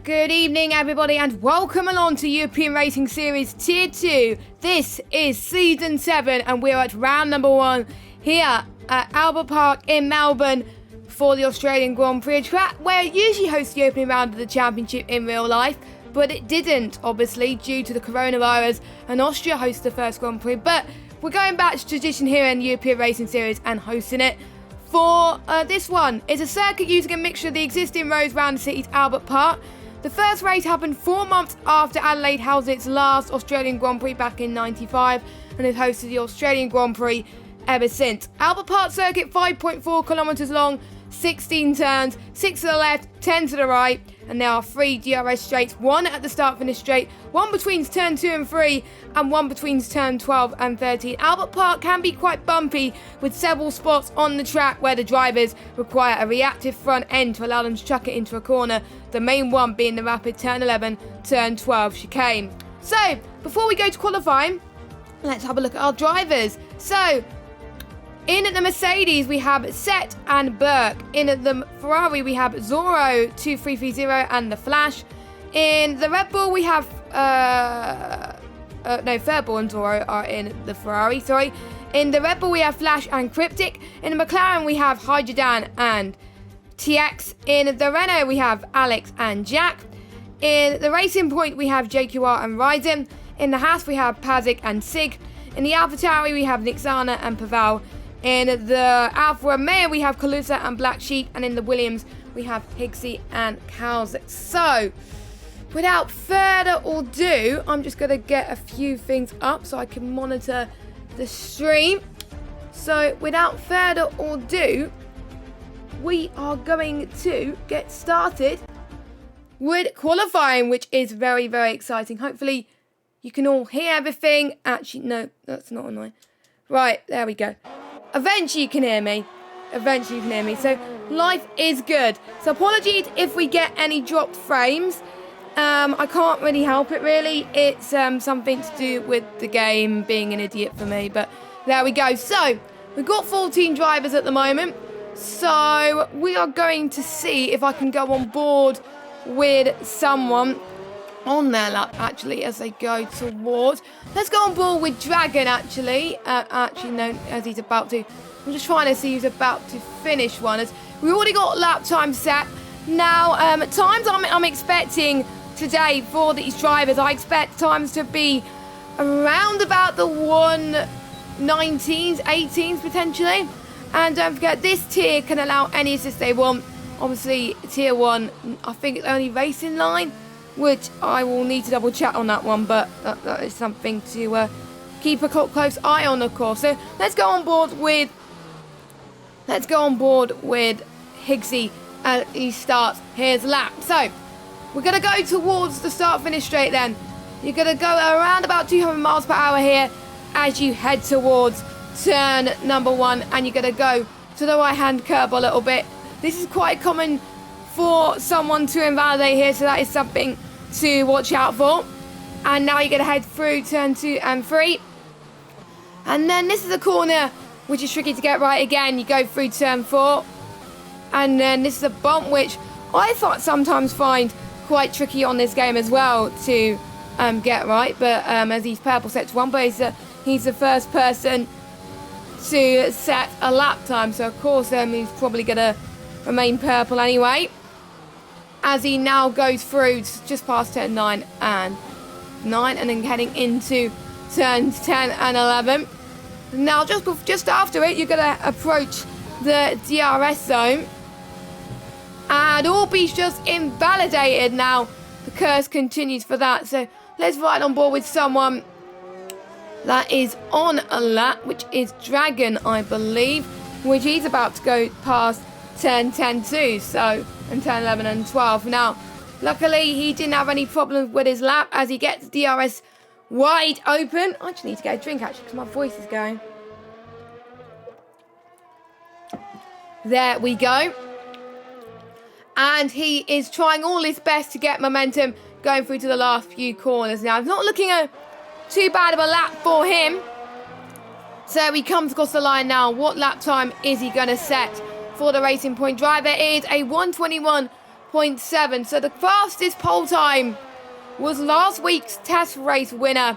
Good evening, everybody, and welcome along to European Racing Series Tier 2. This is Season 7, and we're at round number 1 here at Albert Park in Melbourne for the Australian Grand Prix, a track where it usually hosts the opening round of the championship in real life, but it didn't, obviously, due to the coronavirus, and Austria hosts the first Grand Prix. But we're going back to tradition here in the European Racing Series and hosting it. For this one, it's a circuit using a mixture of the existing roads around the city's Albert Park. The first race happened 4 months after Adelaide held its last Australian Grand Prix back in '95 and has hosted the Australian Grand Prix ever since. Albert Park circuit, 5.4 kilometres long, 16 turns, 6 to the left, 10 to the right, and there are 3 DRS straights, 1 at the start finish straight, 1 between turn 2 and 3, and 1 between turn 12 and 13. Albert Park can be quite bumpy, with several spots on the track where the drivers require a reactive front end to allow them to chuck it into a corner, the main one being the rapid turn 11, turn 12 chicane. So, before we go to qualifying, let's have a look at our drivers. So, in the Mercedes, we have Seth and Burke. In the Ferrari, we have Zorro 2330 and the Flash. In the Red Bull, we have Furbull and Zorro are in the Ferrari, sorry. In the Red Bull, we have Flash and Cryptic. In the McLaren, we have Hydrodan and TX. In the Renault, we have Alex and Jack. In the Racing Point, we have JQR and Ryzen. In the Haas, we have Pazik and Sig. In the AlphaTauri, we have Nixana and Paval. In the Alfa Romeo, we have Kalusa and Black Sheep. And in the Williams, we have Higsy and Kalzik. So, without further ado, I'm just going to get a few things up so I can monitor the stream. So, without further ado, we are going to get started with qualifying, which is very, very exciting. Hopefully, you can all hear everything. Actually, no, that's not annoying. Right, there we go. Eventually you can hear me. So life is good. So apologies if we get any dropped frames. I can't really help it really. It's something to do with the game being an idiot for me. But there we go. So we've got 14 drivers at the moment. So we are going to see if I can go on board with someone on their lap actually as they go towards. Let's go on board with Dragon actually. No, as he's about to. I'm just trying to see who's about to finish one. As we already got lap time set. Now, times I'm expecting today for these drivers, I expect times to be around about the 1:19s, 18s potentially. And don't forget, this tier can allow any assist they want. Obviously, tier 1, I think it's only racing line, which I will need to double check on that one, but that is something to keep a close eye on, of course. So let's go on board with Higsy as he starts his lap. So we're going to go towards the start-finish straight then. You're going to go around about 200 miles per hour here as you head towards turn number 1, and you're going to go to the right-hand curb a little bit. This is quite common for someone to invalidate here, so that is something to watch out for. And now you're going to head through turn 2 and 3. And then this is a corner which is tricky to get right again. You go through turn 4. And then this is a bump which I sometimes find quite tricky on this game as well to get right. But as he's purple set to 1, but he's the first person to set a lap time. So of course he's probably going to remain purple anyway. As he now goes through just past turn 9 and then heading into turns 10 and 11. Now just after it, you're going to approach the DRS zone. And Orby's just invalidated now. The curse continues for that. So let's ride on board with someone that is on a lap, which is Dragon, I believe, which he's about to go past turn 10 too. So, and turn 11 and 12. Now, luckily, he didn't have any problems with his lap as he gets DRS wide open. I just need to get a drink actually because my voice is going. There we go. And he is trying all his best to get momentum going through to the last few corners. Now, it's not looking too bad of a lap for him. So he comes across the line now. What lap time is he going to set for the Racing Point driver? It is a 1:09.7. So the fastest pole time was last week's test race winner,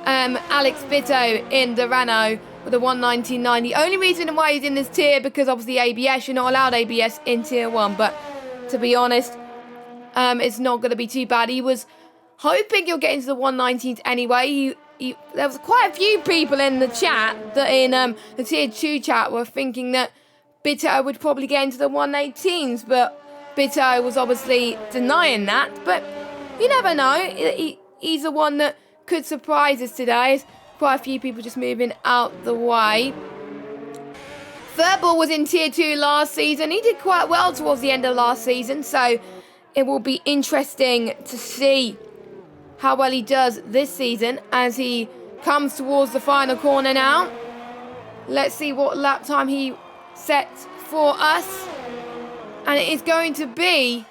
Alex Bitto in the Renault with a 1:19.9. The only reason why he's in this tier because obviously ABS, you're not allowed ABS in tier 1, but to be honest, it's not going to be too bad. He was hoping he'll get into the 1:19s anyway. There was quite a few people in the chat, that in the tier 2 chat, were thinking that Bitto would probably get into the 1:18s, but Bitto was obviously denying that. But you never know. He's the one that could surprise us today. There's quite a few people just moving out the way. Verbal was in tier 2 last season. He did quite well towards the end of last season, so it will be interesting to see how well he does this season as he comes towards the final corner now. Let's see what lap time he sets for us. And it is going to be,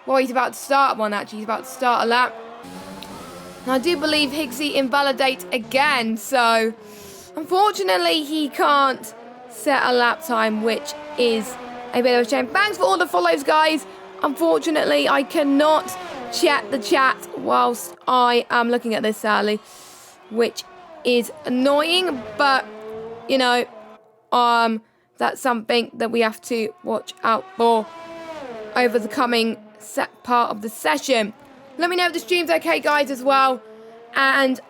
well, he's about to start one actually. He's about to start a lap. And I do believe Higgsy invalidates again, so unfortunately he can't set a lap time, which is a bit of a shame. Thanks for all the follows, guys. Unfortunately, I cannot check the chat whilst I am looking at this, sadly, which is annoying, but you know, that's something that we have to watch out for over the coming part of the session. Let me know if the stream's okay, guys, as well. And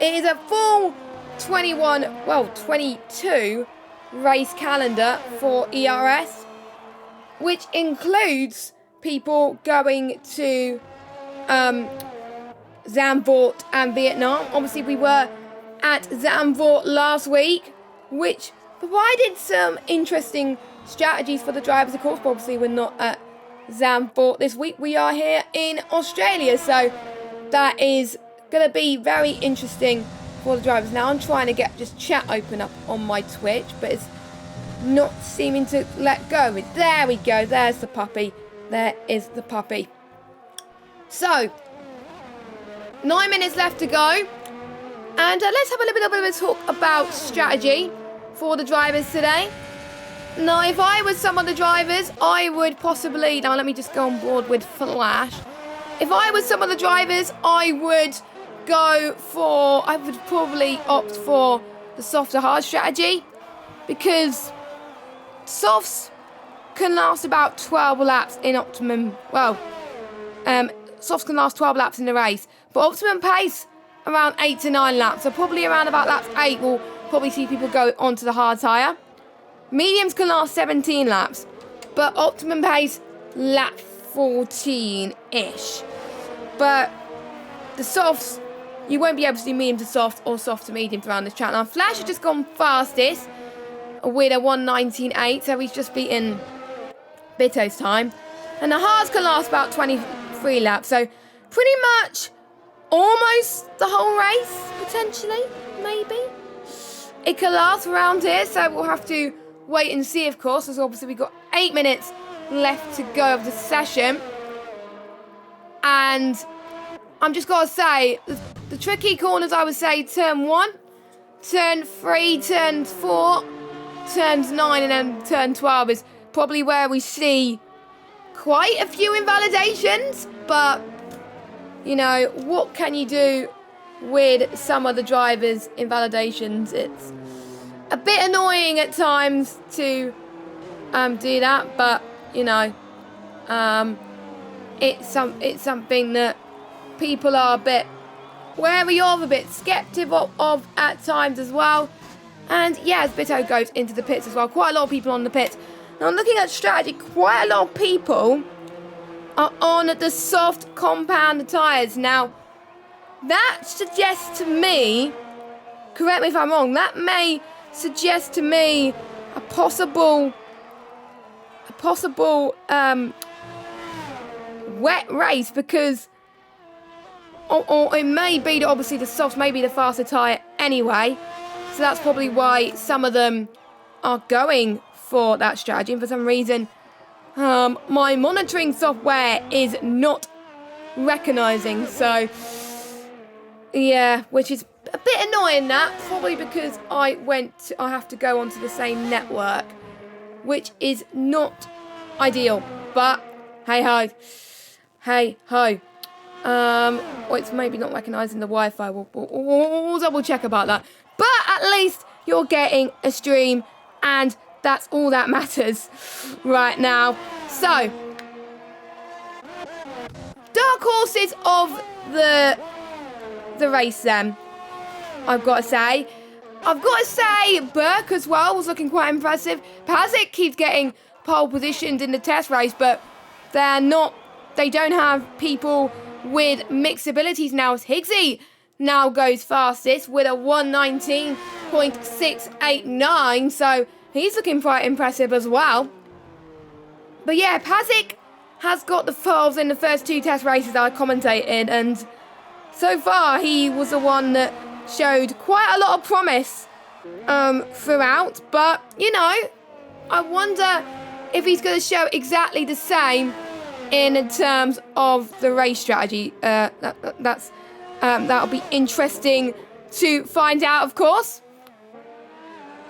it is a full 22 race calendar for ERS, which includes people going to Zandvoort and Vietnam. Obviously, we were at Zandvoort last week, which provided some interesting strategies for the drivers. Of course, but obviously, we're not at Zandvoort this week. We are here in Australia, so that is going to be very interesting for the drivers. Now, I'm trying to get just chat open up on my Twitch, but it's not seeming to let go. There we go. There's the puppy. There is the puppy. So, 9 minutes left to go. And let's have a little bit of a talk about strategy for the drivers today. Now, if I was some of the drivers, I would possibly... Now, let me just go on board with Flash. If I was some of the drivers, I would probably opt for the soft to hard strategy, because softs can last about 12 laps in optimum. Well, softs can last 12 laps in the race, but optimum pace around 8 to 9 laps. So probably around about laps 8, we'll probably see people go onto the hard tyre. Mediums can last 17 laps, but optimum pace lap 14-ish. But the softs, you won't be able to do medium to soft or soft to medium around this track. Now, Flash has just gone fastest with a 1:19.8, so he's just beaten Bitto's time. And the hards can last about 23 laps, so pretty much almost the whole race, potentially, maybe. It can last around here, so we'll have to wait and see, of course, as obviously we've got 8 minutes left to go of the session. And I'm just got to say, the tricky corners, I would say, turn 1, turn 3, turn 4, turns 9, and then turn 12 is probably where we see quite a few invalidations. But, you know, what can you do with some of the drivers' invalidations? It's a bit annoying at times to do that, but, you know, it's something that people are a bit wary of, a bit skeptical of at times as well. And yeah, as Bitto goes into the pits as well, quite a lot of people on the pits. Now, I'm looking at strategy, quite a lot of people are on the soft compound tyres. Now, that suggests to me, correct me if I'm wrong, that may suggest to me a possible wet race, because or it may be that obviously the softs may be the faster tyre anyway, so that's probably why some of them are going for that strategy. And for some reason, my monitoring software is not recognising, so yeah, which is a bit annoying, that probably because I have to go onto the same network, which is not ideal. But Hey ho. Hey ho. Well, it's maybe not recognising the Wi-Fi. We'll double check about that. But at least you're getting a stream, and that's all that matters right now. So, dark horses of the race then, I've got to say. Burke as well was looking quite impressive. Pazik keeps getting pole positioned in the test race, but they don't have people with mixed abilities now, as Higgsy now goes fastest with a 119.689, so he's looking quite impressive as well. But yeah, Pazik has got the foals in the first 2 test races that I commentated, and so far he was the one that showed quite a lot of promise throughout, but you know, I wonder if he's going to show exactly the same in terms of the race strategy. That'll be interesting to find out, of course.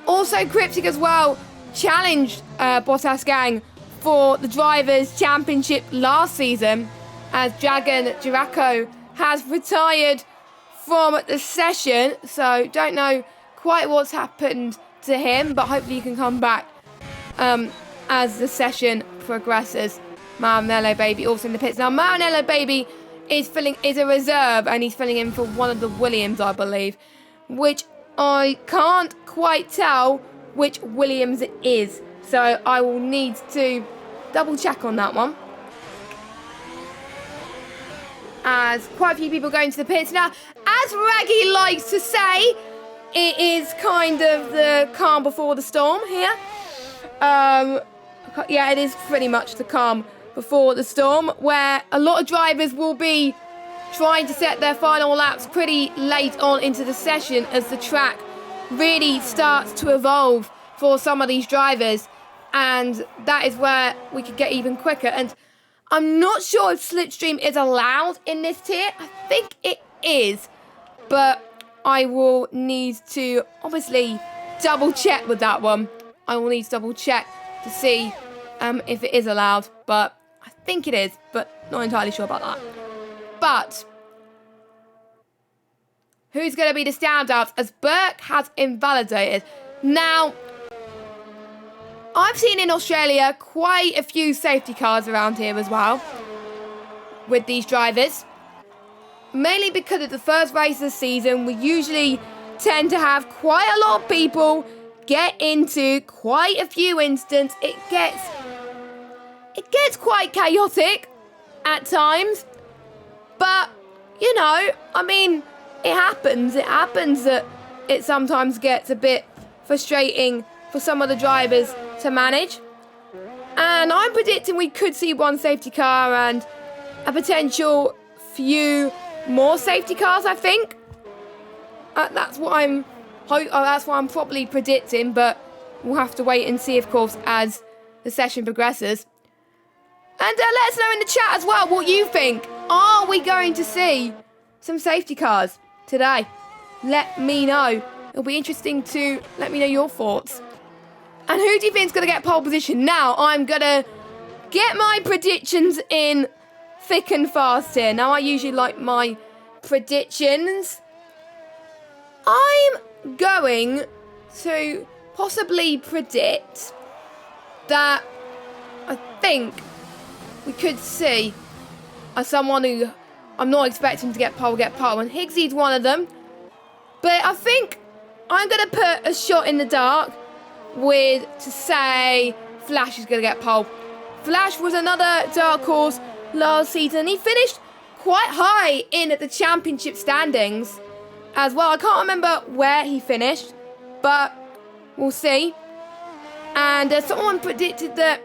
Also, Cryptic as well challenged Bottas Gang for the Drivers' Championship last season, as Dragon Jiraco has retired from the session, so don't know quite what's happened to him, but hopefully he can come back as the session progresses. Maranello Baby also in the pits. Now, Maranello Baby is a reserve, and he's filling in for one of the Williams, I believe, which I can't quite tell which Williams it is, so I will need to double check on that one. As quite a few people going to the pits now, as Raggy likes to say, it is kind of the calm before the storm here. Yeah, it is pretty much the calm before the storm, where a lot of drivers will be trying to set their final laps pretty late on into the session, as the track really starts to evolve for some of these drivers, and that is where we could get even quicker. And I'm not sure if Slipstream is allowed in this tier. I think it is, but I will need to obviously double check with that one. I will need to double check to see if it is allowed, but I think it is, but not entirely sure about that. But who's going to be the standout, as Burke has invalidated? Now, I've seen in Australia quite a few safety cars around here as well with these drivers. Mainly because it's the first race of the season, we usually tend to have quite a lot of people get into quite a few incidents. It gets quite chaotic at times. But, you know, I mean, it happens. It happens that it sometimes gets a bit frustrating for some of the drivers to manage. And I'm predicting we could see one safety car and a potential few more safety cars, I think. That's what I'm probably predicting, but we'll have to wait and see, of course, as the session progresses. And let us know in the chat as well what you think. Are we going to see some safety cars today? Let me know. It'll be interesting to let me know your thoughts. And who do you think is going to get pole position? Now, I'm going to get my predictions in thick and fast here. Now, I usually like my predictions. I'm going to possibly predict that I think we could see someone who I'm not expecting to get pole. And Higgsy's one of them. But I think I'm going to put a shot in the dark to say Flash is going to get pole. Flash was another dark horse last season. He finished quite high in at the championship standings as well. I can't remember where he finished, but we'll see. And someone predicted that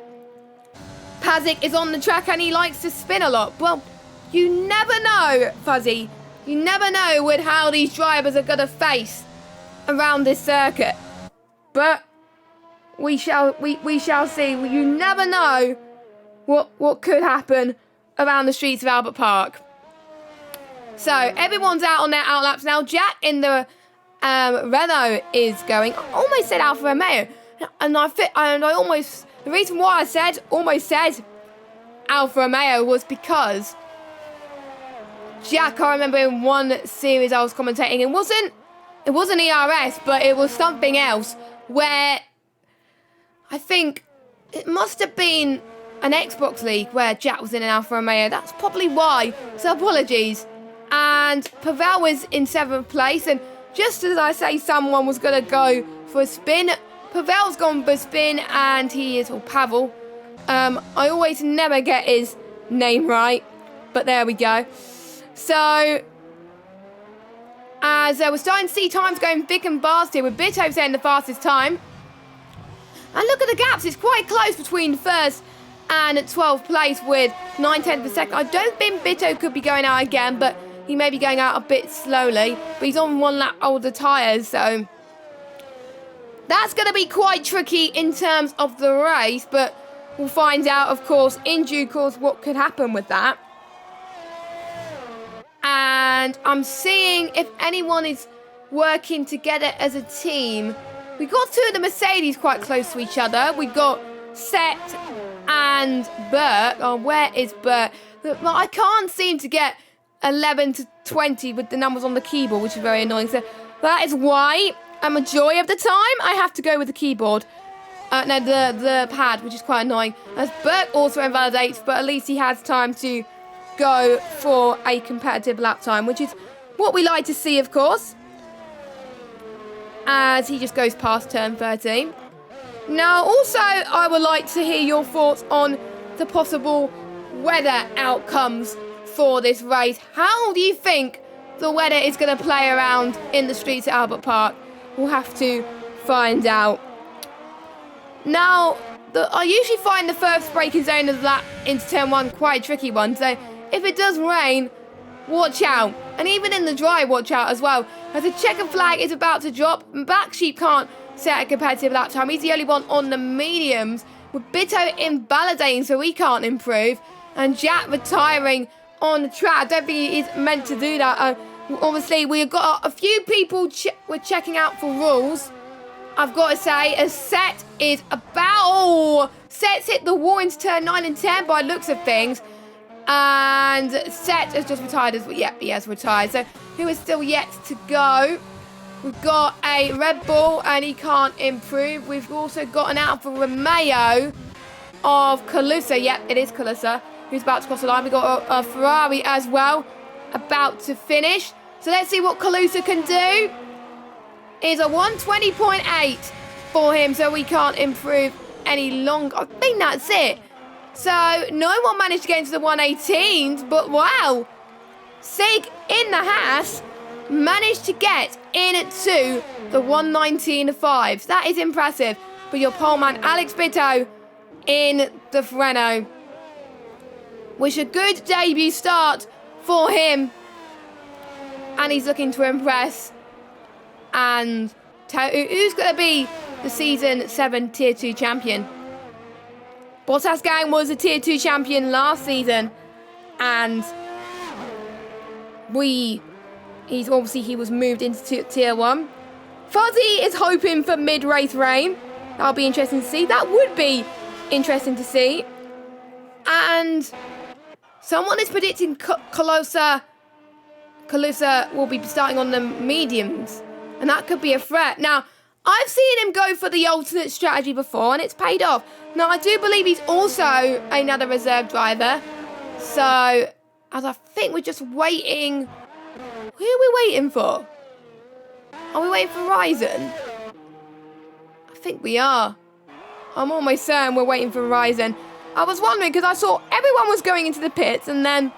Pazik is on the track and he likes to spin a lot. Well, you never know, Fuzzy. You never know with how these drivers are going to face around this circuit. But we shall see. You never know what could happen around the streets of Albert Park. So everyone's out on their outlaps now. Jack in the Renault is going. I almost said Alfa Romeo, and the reason why I said almost said Alfa Romeo was because Jack, I remember in one series I was commentating, it wasn't ERS, but it was something else, where I think it must have been an Xbox League where Jack was in an Alfa Romeo. That's probably why, so apologies. And Pavel was in 7th place, and just as I say someone was going to go for a spin, Pavel's gone for a spin, and he is, or Pavel. I always never get his name right, but there we go. So, as we're starting to see times going thick and fast here, with Bito saying the fastest time. And look at the gaps, it's quite close between 1st and 12th place with 9/10 per second. I don't think Bito could be going out again, but he may be going out a bit slowly. But he's on 1 lap older tyres, so that's going to be quite tricky in terms of the race. But we'll find out, of course, in due course what could happen with that. And I'm seeing if anyone is working together as a team. We got 2 of the Mercedes quite close to each other. We got Set and Burt. Oh, where is Burt? I can't seem to get 11 to 20 with the numbers on the keyboard, which is very annoying. So that is why a majority of the time I have to go with the keyboard. No, the pad, which is quite annoying. As Burt also invalidates, but at least he has time to go for a competitive lap time, which is what we like to see, of course, as he just goes past turn 13. Now, also, I would like to hear your thoughts on the possible weather outcomes for this race. How do you think the weather is going to play around in the streets at Albert Park? We'll have to find out. Now, I usually find the first braking zone of the lap into turn 1 quite a tricky one, so if it does rain, watch out. And even in the dry, watch out as well. As the checker flag is about to drop, Black Sheep can't set a competitive lap time. He's the only one on the mediums, with Bito invalidating, so he can't improve. And Jack retiring on the track. I don't think he is meant to do that. Obviously, we've got a few people we're checking out for rules. I've got to say, as Set is about... Set's hit the wall into turn 9 and 10 by looks of things. And Set has just retired as well. Yep, he has retired. So, who is still yet to go? We've got a Red Bull, and he can't improve. We've also got an Alfa Romeo of Kalusa. Yep, it is Kalusa, who's about to cross the line. We've got a Ferrari as well, about to finish. So, let's see what Kalusa can do. Is a 120.8 for him, so we can't improve any longer. I think that's it. So, no one managed to get into the 118s, but wow. Sig in the Haas managed to get into the 119.5s. That is impressive for your pole man, Alex Bito, in the Renault. Which a good debut start for him. And he's looking to impress. And who's going to be the Season 7 Tier 2 champion? Bottas Gang was a Tier 2 champion last season. And he was moved into Tier 1. Fuzzy is hoping for mid-race rain. That'll be interesting to see. That would be interesting to see. And someone is predicting Kalusa will be starting on the mediums. And that could be a threat. Now, I've seen him go for the alternate strategy before, and it's paid off. Now, I do believe he's also another reserve driver. So, as I think we're just waiting... Who are we waiting for? Are we waiting for Ryzen? I think we are. I'm almost certain we're waiting for Ryzen. I was wondering, because I saw everyone was going into the pits, and then...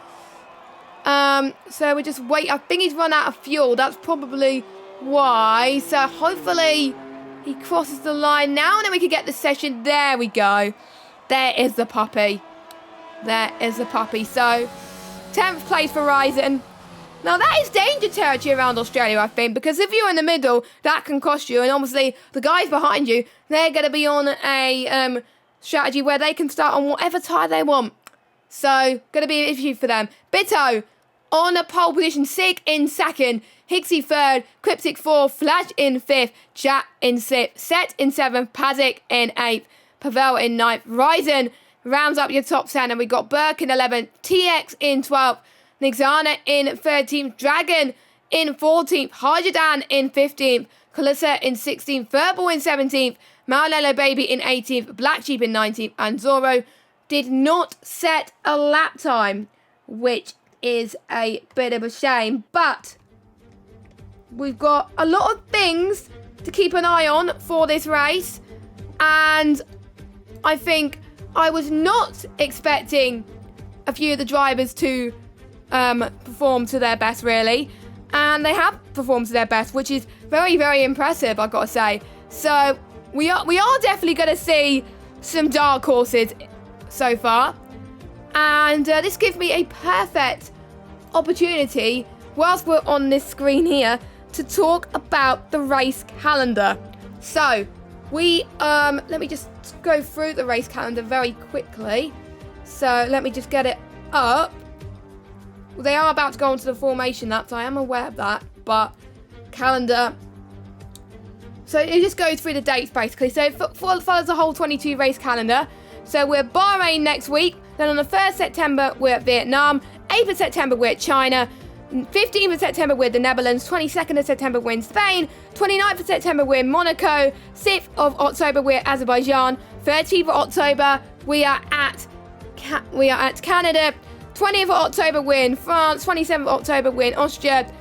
so we just wait. I think he's run out of fuel. That's probably... why. So hopefully he crosses the line now, and then we can get the session. There we go. There is the puppy. There is the puppy. So 10th place for Ryzen. Now that is danger territory around Australia, I think, because if you're in the middle, that can cost you. And obviously the guys behind you, they're going to be on a strategy where they can start on whatever tyre they want. So going to be an issue for them. Bito on a pole position, Sig in second, Hicksy third, Cryptic fourth, Flash in fifth, Jack in sixth, Set in seventh, Pazik in eighth, Pavel in ninth, Ryzen rounds up your top 10. And we got Burke in 11th, TX in 12th, Nixana in 13th, Dragon in 14th, Hajadan in 15th, Kalissa in 16th, Verbal in 17th, Maulelo Baby in 18th, Black Sheep in 19th, and Zoro did not set a lap time, which is a bit of a shame. But we've got a lot of things to keep an eye on for this race, and I think I was not expecting a few of the drivers to perform to their best, really, and they have performed to their best, which is very, very impressive, I've got to say. So we are definitely going to see some dark horses so far, and this gives me a perfect opportunity, whilst we're on this screen here, to talk about the race calendar. So we let me just go through the race calendar very quickly. So let me just get it up. They are about to go into the formation laps, I am aware of that, but calendar. So it just goes through the dates basically. So it follows the whole 22 race calendar. So we're Bahrain next week. Then on the 1st September, we're at Vietnam. 8th of September, we're at China. 15th of September, we're the Netherlands. 22nd of September, we're in Spain. 29th of September, we're in Monaco. 6th of October, we're at Azerbaijan. 13th of October, we are at Canada. 20th of October, we're in France. 27th of October, we're in Austria.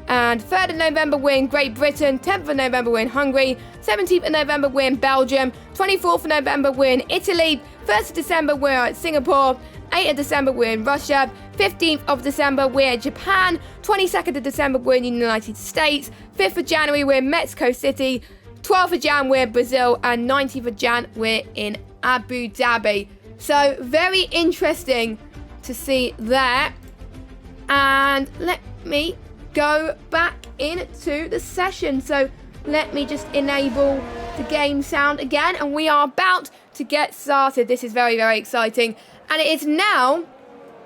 And 3rd of November, we're in Great Britain. 10th of November, we're in Hungary. 17th of November, we're in Belgium. 24th of November, we're in Italy. 1st of December, we're at Singapore. 8th of December, we're in Russia. 15th of December, we're in Japan. 22nd of December, we're in the United States. 5th of January, we're in Mexico City. 12th of Jan, we're in Brazil. And 19th of Jan, we're in Abu Dhabi. So, very interesting to see there. And let me go back into the session. So let me just enable the game sound again, and we are about to get started. This is very, very exciting, and it is now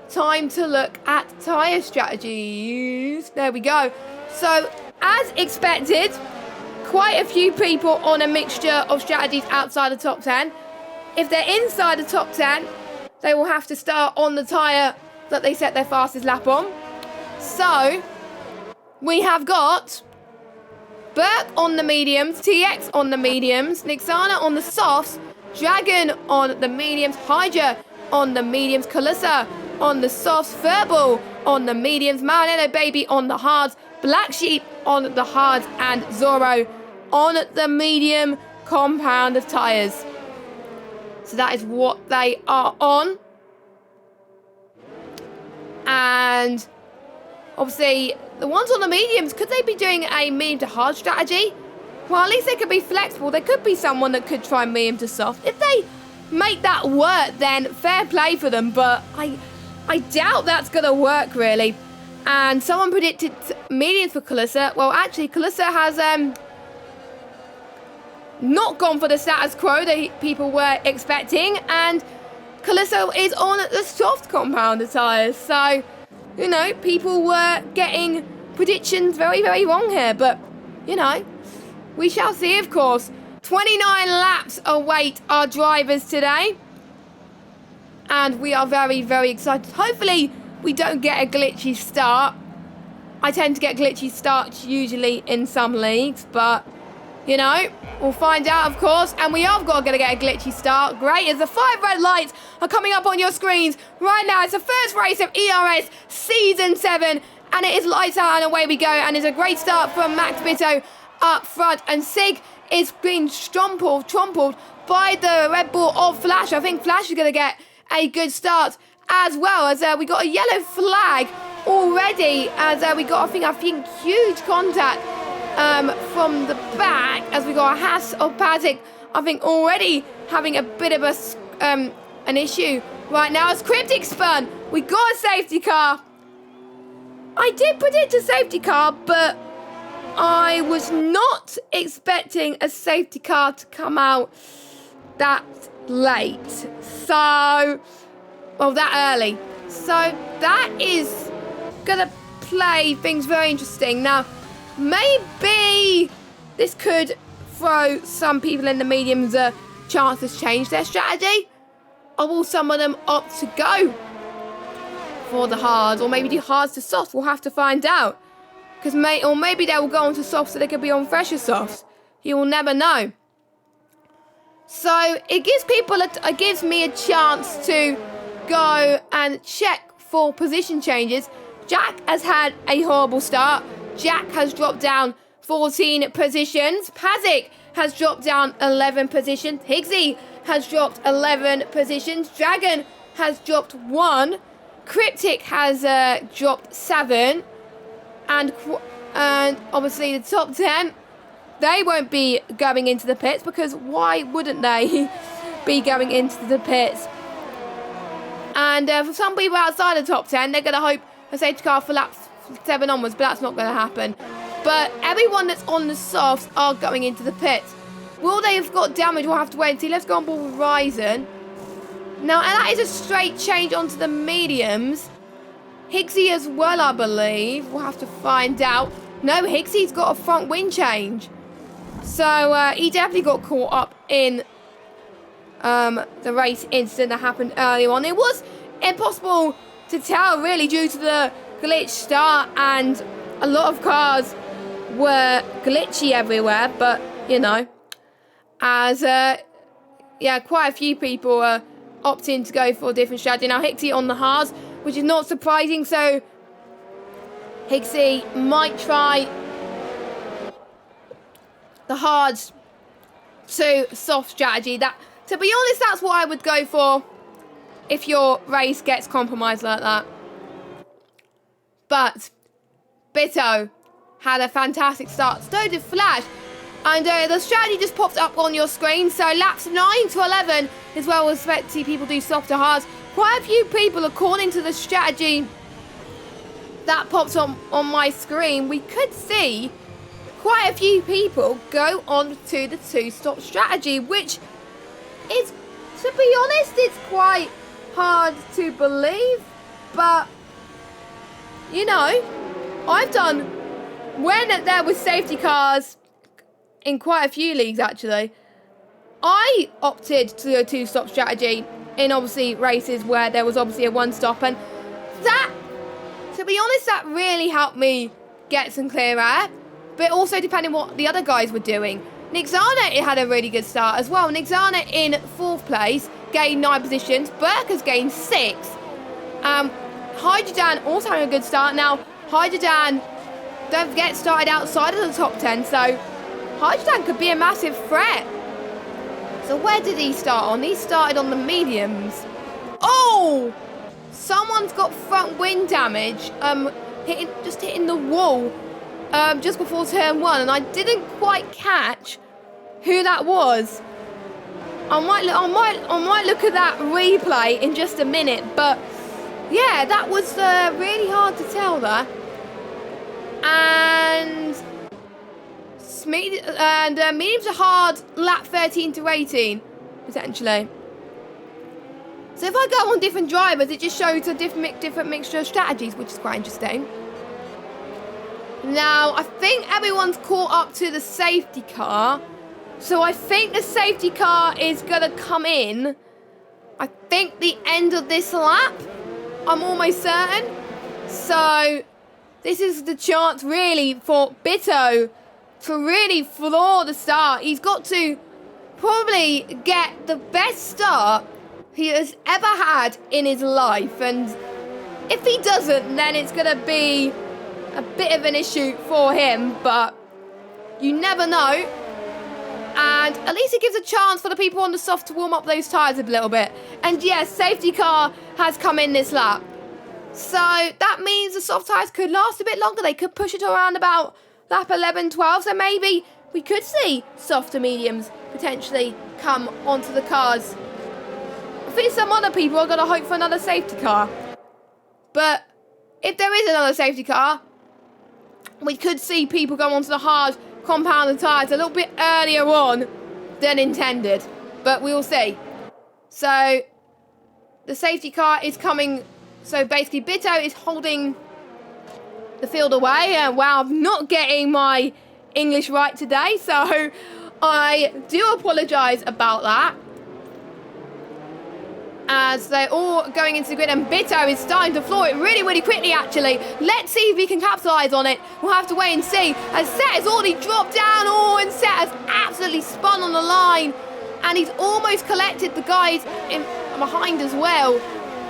time to look at tyre strategies. There we go. So as expected, quite a few people on a mixture of strategies outside the top 10. If they're inside the top 10, they will have to start on the tyre that they set their fastest lap on. So we have got Burke on the mediums, TX on the mediums, Nixana on the softs, Dragon on the mediums, Hydra on the mediums, Kalissa on the softs, Verbal on the mediums, Maulelo Baby on the hards, Black Sheep on the hards, and Zoro on the medium compound of tyres. So that is what they are on. And obviously, the ones on the mediums, could they be doing a medium to hard strategy? Well, at least they could be flexible. There could be someone that could try medium to soft. If they make that work, then fair play for them. But I doubt that's going to work, really. And someone predicted mediums for Kalissa. Well, actually, Kalissa has not gone for the status quo that people were expecting. And Kalissa is on the soft compounder tyres. So, you know, people were getting predictions very, very wrong here. But, you know, we shall see, of course. 29 laps await our drivers today. And we are very, very excited. Hopefully, we don't get a glitchy start. I tend to get glitchy starts usually in some leagues. But, you know, we'll find out, of course. And we have got to get a glitchy start. Great, as the 5 red lights are coming up on your screens right now. It's the first race of ERS Season 7. And it is lights out and away we go. And it's a great start from Max Bitto up front. And Sig is being trampled by the Red Bull of Flash. I think Flash is going to get a good start as well. As we got a yellow flag already. As we got, I think huge contact from the back. As we got a Haas of Patrick, I think already having a bit of an issue right now. As Cryptic spun, we got a safety car. I did predict a safety car, but I was not expecting a safety car to come out that late. So, well, that early. So that is going to play things very interesting. Now, maybe this could throw some people in the mediums a chance to change their strategy. or will some of them opt to go for the hards, or maybe do hards to softs? We'll have to find out. Or maybe they will go on to softs so they could be on fresher softs. You will never know. So it gives it gives me a chance to go and check for position changes. Jack has had a horrible start. Jack has dropped down 14 positions. Pazik has dropped down 11 positions. Higgsy has dropped 11 positions. Dragon has dropped 1. Cryptic has dropped 7. And obviously the top 10, they won't be going into the pits, because why wouldn't they be going into the pits? And for some people outside the top 10, they're going to hope a safety car for laps 7 onwards, but that's not going to happen. But everyone that's on the softs are going into the pits. Will they have got damage? We'll have to wait and see. Let's go on board with Ryzen. Now, and that is a straight change onto the mediums. Higgsy as well, I believe. We'll have to find out. No, Higgsy's got a front wing change. So he definitely got caught up in the race incident that happened earlier on. It was impossible to tell, really, due to the glitch start, and a lot of cars were glitchy everywhere. But, you know, as, quite a few people were opting to go for a different strategy. Now, Higgsy on the hards, which is not surprising, so Higgsy might try the hards to soft strategy. That, to be honest, that's what I would go for if your race gets compromised like that. But Bitto had a fantastic start. So did Flash. And the strategy just popped up on your screen. So laps 9 to 11 is where we'll expect to see people do softer hards. Quite a few people, according to the strategy that pops on my screen, we could see quite a few people go on to the 2-stop strategy, which is, to be honest, it's quite hard to believe. But, you know, I've done, when there was safety cars in quite a few leagues, actually, I opted to do a 2-stop strategy in, obviously, races where there was obviously a 1-stop, and that, to be honest, that really helped me get some clear air. But also depending what the other guys were doing. Nixana, it had a really good start as well. Nixana in 4th place, gained 9 positions. Burke has gained 6. Hydrodan also having a good start. Now, Hydrodan, don't forget, started outside of the top 10, so Hydrodan could be a massive threat. So where did he start on? He started on the mediums. Oh! Someone's got front wing damage, hitting the wall just before turn 1, and I didn't quite catch who that was. I might look at that replay in just a minute, but yeah, that was really hard to tell there. And mediums are hard, lap 13 to 18, potentially. So if I go on different drivers, it just shows a different mixture of strategies, which is quite interesting. Now, I think everyone's caught up to the safety car. So I think the safety car is going to come in, I think, the end of this lap. I'm almost certain. So this is the chance, really, for Bitto to really floor the start. He's got to probably get the best start he has ever had in his life. And if he doesn't, then it's going to be a bit of an issue for him, but you never know. And at least it gives a chance for the people on the soft to warm up those tyres a little bit. And yes, safety car has come in this lap. So that means the soft tyres could last a bit longer. They could push it around about lap 11, 12. So maybe we could see softer mediums potentially come onto the cars. I think some other people are going to hope for another safety car. But if there is another safety car, we could see people go onto the hard compound tyres a little bit earlier on than intended. But we will see. So the safety car is coming. So basically Bitto is holding the field away. Wow, I'm not getting my English right today. So I do apologise about that. as they're all going into the grid, and Bitto is starting to floor it really, really quickly, actually. Let's see if he can capitalize on it. We'll have to wait and see. As Set has already dropped down. Oh, and Set has absolutely spun on the line. And he's almost collected the guys in behind as well.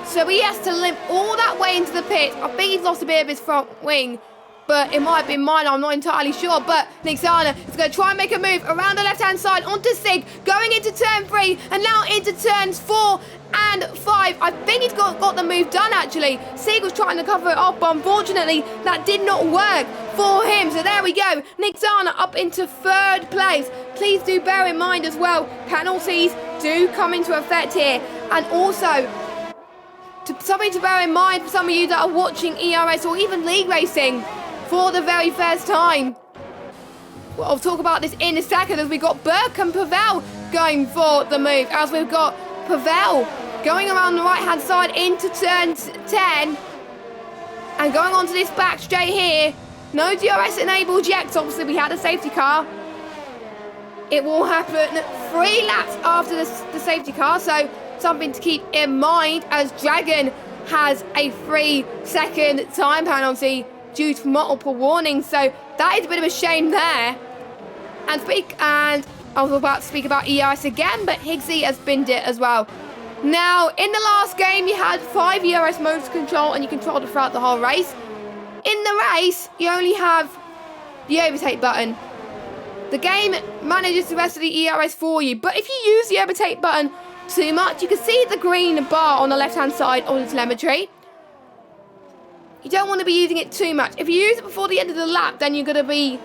So he has to limp all that way into the pit. I think he's lost a bit of his front wing, but it might have been minor, I'm not entirely sure. But Nixana is going to try and make a move around the left-hand side onto Sig, going into turn 3 and now into turns 4 and 5. I think he's got the move done, actually. Sig was trying to cover it up, but unfortunately that did not work for him. So there we go. Nixana up into 3rd place. Please do bear in mind as well, penalties do come into effect here. And also, something to bear in mind for some of you that are watching ERS or even league racing for the very first time. Well, I'll talk about this in a second, as we've got Burke and Pavel going for the move, as we've got Pavel going around the right-hand side into turn 10 and going onto this back straight here. No DRS enabled yet, because obviously we had a safety car. It will happen 3 laps after the safety car, so something to keep in mind, as Dragon has a 3-second time penalty due to multiple warnings, so that is a bit of a shame there. And I was about to speak about ERS again, but Higgsy has binned it as well. Now, in the last game, you had 5 ERS modes to control, and you controlled it throughout the whole race. In the race, you only have the overtake button. The game manages the rest of the ERS for you, but if you use the overtake button too much, you can see the green bar on the left-hand side of the telemetry. You don't want to be using it too much. If you use it before the end of the lap, then you're going to be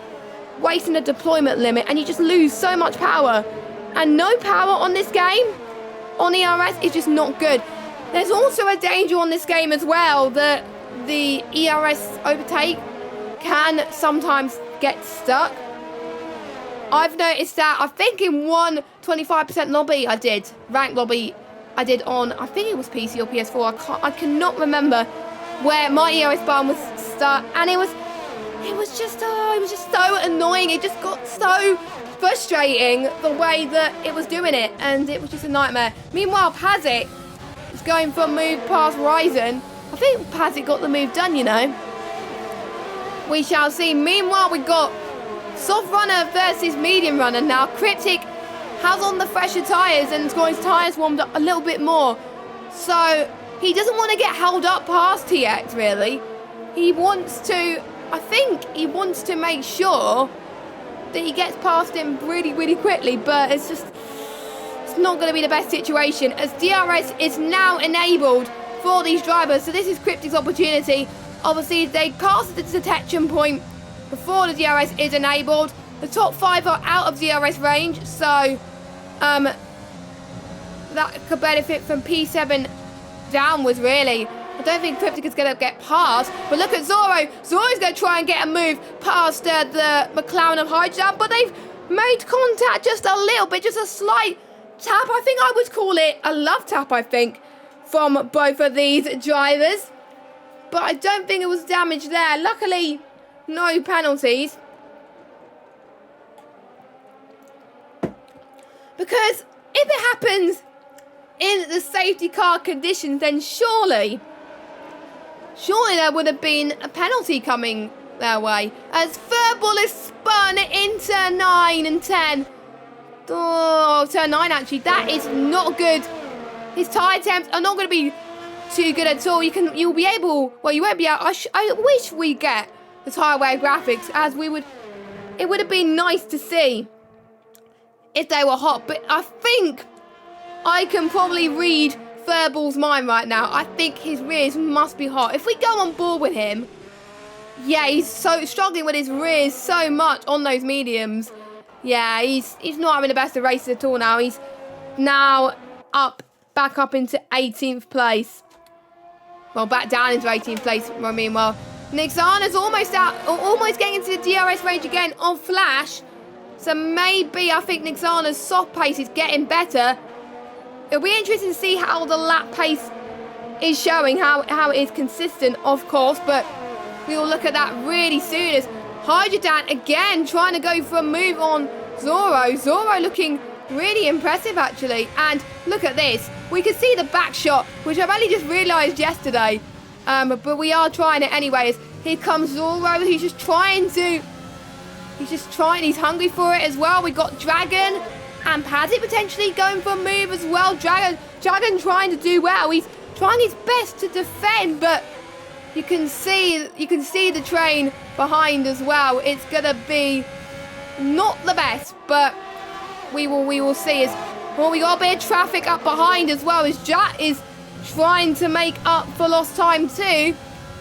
wasting a deployment limit, and you just lose so much power. And no power on this game, on ERS, is just not good. There's also a danger on this game as well, that the ERS overtake can sometimes get stuck. I've noticed that, I think in one 25% lobby ranked lobby I did on, I think it was PC or PS4, I cannot remember, where my ERS button was stuck, and it was just so annoying. It just got so frustrating the way that it was doing it, and it was just a nightmare. Meanwhile, Pazik is going for a move past Ryzen. I think Pazik got the move done, you know. We shall see. Meanwhile, we got soft runner versus medium runner. Now, Cryptic has on the fresher tyres and has got his tyres warmed up a little bit more. So he doesn't want to get held up past TX, really. He wants to, I think he wants to make sure that he gets past him really, really quickly, but it's not going to be the best situation, as DRS is now enabled for these drivers. So this is Cryptic's opportunity. Obviously, they cast the detection point before the DRS is enabled. The top 5 are out of DRS range, so that could benefit from P7 downwards, really. I don't think Cryptic is going to get past, but look at Zoro. Zoro's going to try and get a move past the McLaren of Hydra, but they've made contact just a little bit, just a slight tap. I think I would call it a love tap, I think, from both of these drivers. But I don't think it was damage there. Luckily, no penalties. Because if it happens in the safety car conditions, then surely there would have been a penalty coming their way. As Furball is spun into 9 and 10. Oh, turn 9 actually. That is not good. His tyre attempts are not going to be too good at all. You'll be able, well, you won't be able, I wish we get the tyre wear graphics, as it would have been nice to see if they were hot, but I think I can probably read Furball's mind right now. I think his rears must be hot. If we go on board with him, yeah, he's so struggling with his rears so much on those mediums. Yeah, he's not having the best of races at all now. He's now back up into 18th place. Well, back down into 18th place, meanwhile. Nixana's almost getting into the DRS range again on Flash. So maybe I think Nixana's soft pace is getting better. It'll be interesting to see how the lap pace is showing, how it is consistent, of course, but we will look at that really soon, as Hydrodan again trying to go for a move on Zoro. Zoro looking really impressive, actually. And look at this. We can see the back shot, which I've only just realised yesterday. But we are trying it anyways. Here comes Zoro. He's just trying. He's hungry for it as well. We got Dragon and Paddock potentially going for a move as well. Dragon trying to do well. He's trying his best to defend, but you can see the train behind as well. It's gonna be not the best, but we will see. We got a bit of traffic up behind as well, as Jack is trying to make up for lost time too.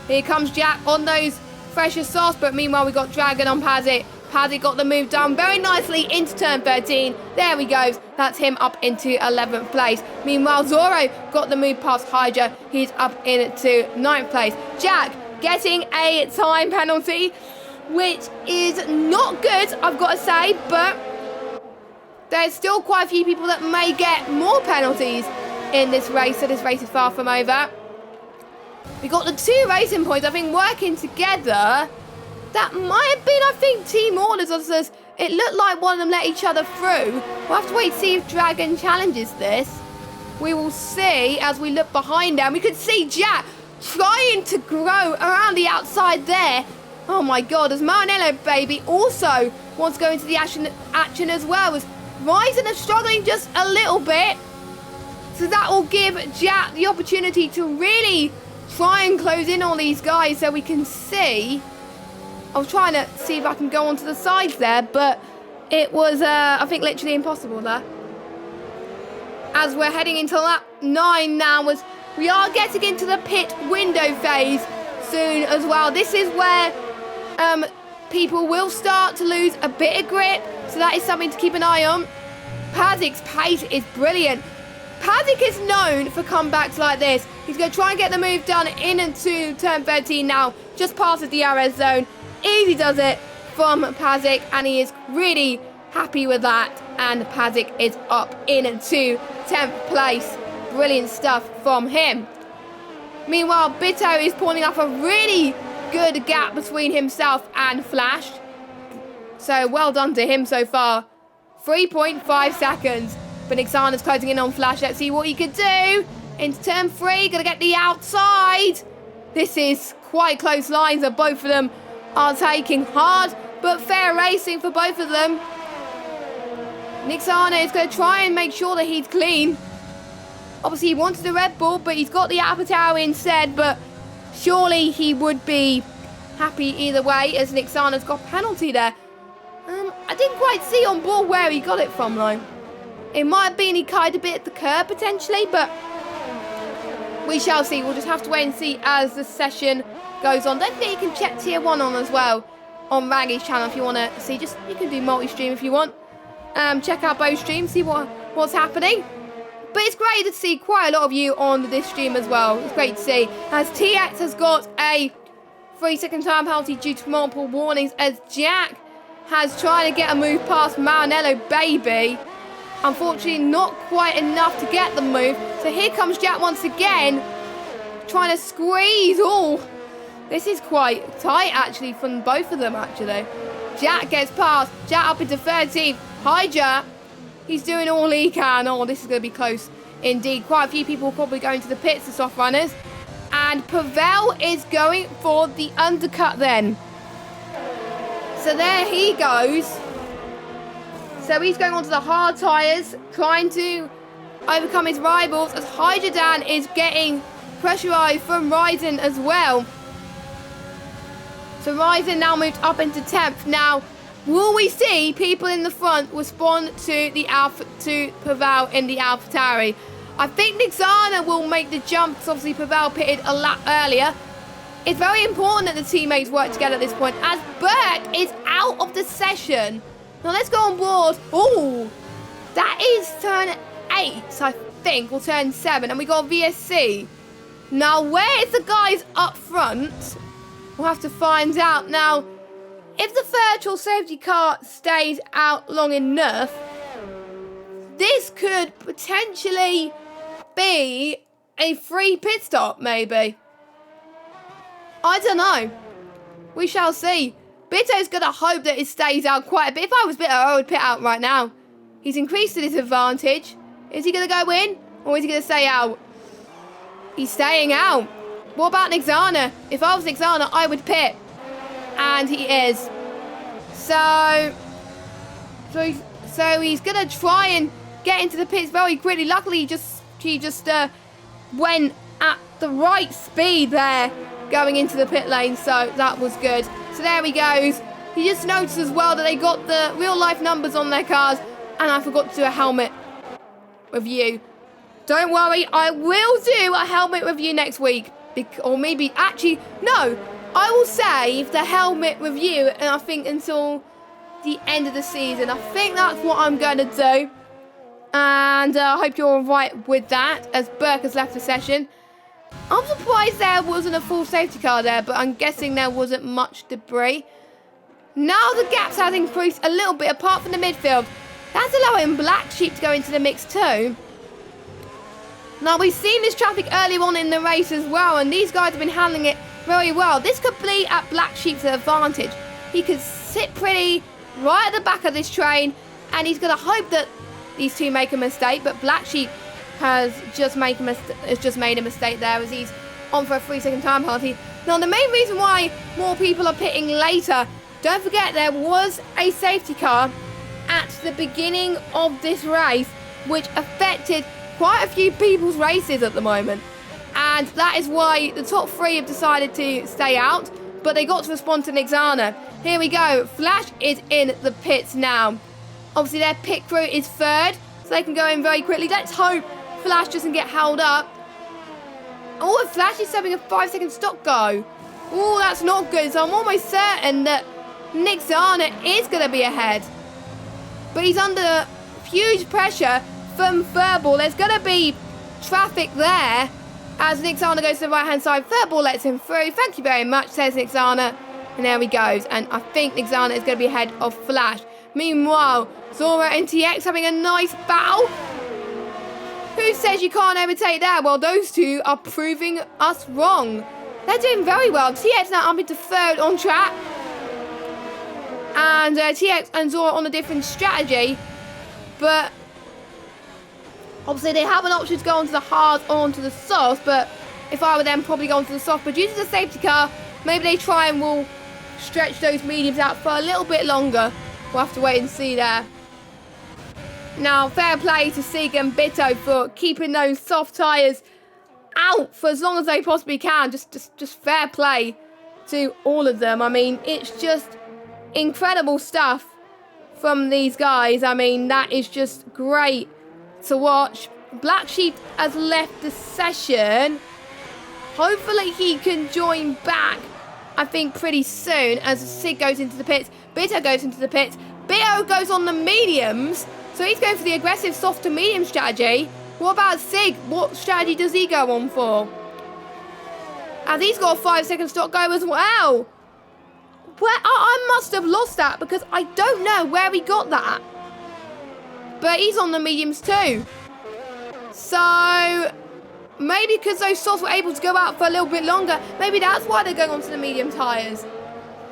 Here comes Jack on those fresher sauce, but meanwhile we got Dragon on Paddock. Paddock got the move done very nicely into turn 13. There we go. That's him up into 11th place. Meanwhile, Zoro got the move past Hydra. He's up into 9th place. Jack getting a time penalty, which is not good, I've got to say, but there's still quite a few people that may get more penalties in this race, so this race is far from over. We got the 2 racing points, I think, working together. That might have been, I think, team orders. It looked like one of them let each other through. We'll have to wait to see if Dragon challenges this. We will see as we look behind them. We could see Jack trying to grow around the outside there. Oh my God, as Marinello baby also wants to go into the action as well. As Ryzen is struggling just a little bit. So that will give Jack the opportunity to really try and close in on these guys so we can see. I was trying to see if I can go onto the sides there, but it was, I think, literally impossible there. As we're heading into lap 9 now, as we are getting into the pit window phase soon as well. This is where people will start to lose a bit of grip, so that is something to keep an eye on. Paddock's pace is brilliant. Paddock is known for comebacks like this. He's going to try and get the move done into turn 13 now, just past the DRS zone. Easy does it from Paddock, and he is really happy with that. And Paddock is up into 10th place. Brilliant stuff from him. Meanwhile, Bitto is pulling up a really good gap between himself and Flash. So well done to him so far. 3.5 seconds. But Nixana's closing in on Flash. Let's see what he can do. Into turn 3, gonna get the outside. This is quite close lines of both of them are taking. Hard but fair racing for both of them. Nixana is going to try and make sure that he's clean. Obviously he wanted the Red Bull, but he's got the Apatow instead, but surely he would be happy either way, as Nixana's got penalty there. I didn't quite see on board where he got it from though. It might have been he kited a bit at the curb potentially, but we shall see. We'll just have to wait and see as the session goes on. Don't forget you can check tier 1 on as well on Raggy's channel if you want to see. You can do multi-stream if you want. Check out both streams, see what's happening. But it's great to see quite a lot of you on this stream as well. It's great to see. As TX has got a 3-second time penalty due to multiple warnings, as Jack has tried to get a move past Marinello baby. Unfortunately, not quite enough to get the move. So here comes Jack once again, trying to squeeze. Oh, this is quite tight actually from both of them actually. Jack gets past. Jack up into 13th. Hydra, he's doing all he can. Oh, this is going to be close indeed. Quite a few people probably going to the pits, the soft runners. And Pavel is going for the undercut then. So there he goes. So he's going on to the hard tyres, trying to overcome his rivals, as Hydrodan is getting pressurised from Ryzen as well. So Ryzen now moved up into 10th. Now, will we see people in the front respond to Pavel in the AlphaTauri? I think Nixana will make the jump, because obviously Pavel pitted a lap earlier. It's very important that the teammates work together at this point, as Burke is out of the session. Now let's go on board. Oh, that is turn 8, I think, or turn 7, and we got VSC. Now, where's the guys up front? We'll have to find out. Now, if the virtual safety car stays out long enough, this could potentially be a free pit stop, maybe. I don't know. We shall see. Bitto's going to hope that it stays out quite a bit. If I was Bitto, I would pit out right now. He's increased his advantage. Is he going to go in? Or is he going to stay out? He's staying out. What about Nixana? If I was Nixana, I would pit. And he is. So he's going to try and get into the pits very quickly. Luckily, he just went at the right speed there, going into the pit lane. So that was good. So there he goes. He just noticed as well that they got the real life numbers on their cars. And I forgot to do a helmet review. Don't worry, I will do a helmet review next week. Or maybe, actually, no. I will save the helmet review, and I think until the end of the season. I think that's what I'm going to do. And I hope you're all right with that, as Burke has left the session. I'm surprised there wasn't a full safety car there, but I'm guessing there wasn't much debris. Now the gaps has increased a little bit, apart from the midfield. That's allowing Black Sheep to go into the mix too. Now, we've seen this traffic earlier on in the race as well, and these guys have been handling it very well. This could be at Black Sheep's advantage. He could sit pretty right at the back of this train, and he's going to hope that these two make a mistake, but Black Sheep has just made a mistake there as he's on for a 3-second time penalty. Now, the main reason why more people are pitting later, don't forget there was a safety car at the beginning of this race, which affected quite a few people's races at the moment, and that is why the top 3 have decided to stay out, but they got to respond to Nixana. Here we go. Flash is in the pits now. Obviously their pit crew is 3rd, so they can go in very quickly. Let's hope Flash doesn't get held up. Oh, Flash is having a 5-second stop go. Oh, that's not good. So I'm almost certain that Nixana is going to be ahead, but he's under huge pressure from Furball. There's going to be traffic there as Nixana goes to the right-hand side. Furball lets him through. Thank you very much, says Nixana. And there he goes. And I think Nixana is going to be ahead of Flash. Meanwhile, Zora and TX having a nice battle. Who says you can't overtake that? Well, those two are proving us wrong. They're doing very well. TX now up into 3rd on track. And TX and Zora on a different strategy. But obviously, they have an option to go onto the hard or onto the soft, but if I were them, probably go onto the soft. But due to the safety car, maybe they try and will stretch those mediums out for a little bit longer. We'll have to wait and see there. Now, fair play to Sig and Bitto for keeping those soft tyres out for as long as they possibly can. Just fair play to all of them. I mean, it's just incredible stuff from these guys. I mean, that is just great to watch. Black Sheep has left the session. Hopefully he can join back, I think, pretty soon as Sig goes into the pits. Bitto goes into the pits. Bitto goes on the mediums, so he's going for the aggressive soft to medium strategy. What about Sig? What strategy does he go on for? And he's got a 5-second stop go as well. Well, I must have lost that because I don't know where he got that. But he's on the mediums too. So maybe because those softs were able to go out for a little bit longer, maybe that's why they're going onto the medium tyres.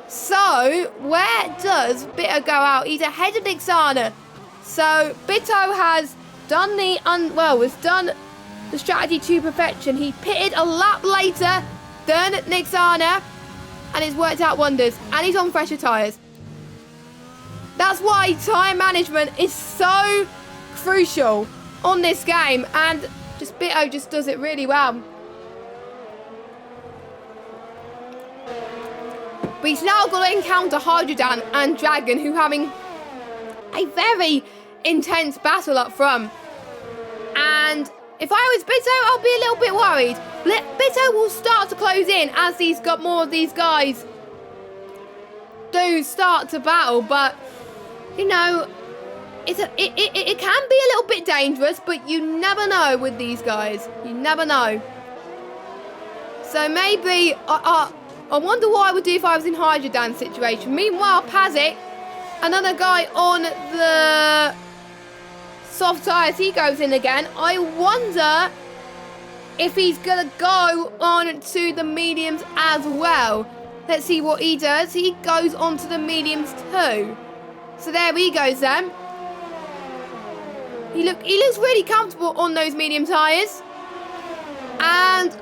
So where does Bitto go out? He's ahead of Nixana. So Bitto has done the strategy to perfection. He pitted a lap later than Nixana, and it's worked out wonders. And he's on fresher tyres. That's why time management is so crucial on this game, and Bitto just does it really well. But he's now got to encounter Hydrodan and Dragon, who are having a very intense battle up front. And if I was Bitto, I'll be a little bit worried. Bitto will start to close in as he's got more of these guys do start to battle, but you know, it can be a little bit dangerous, but you never know with these guys. You never know. So maybe I wonder what I would do if I was in Hydrodan's situation. Meanwhile, Pazik, another guy on the soft tyres, he goes in again. I wonder if he's going to go on to the mediums as well. Let's see what he does. He goes on to the mediums too. So there he goes then. He looks really comfortable on those medium tyres. And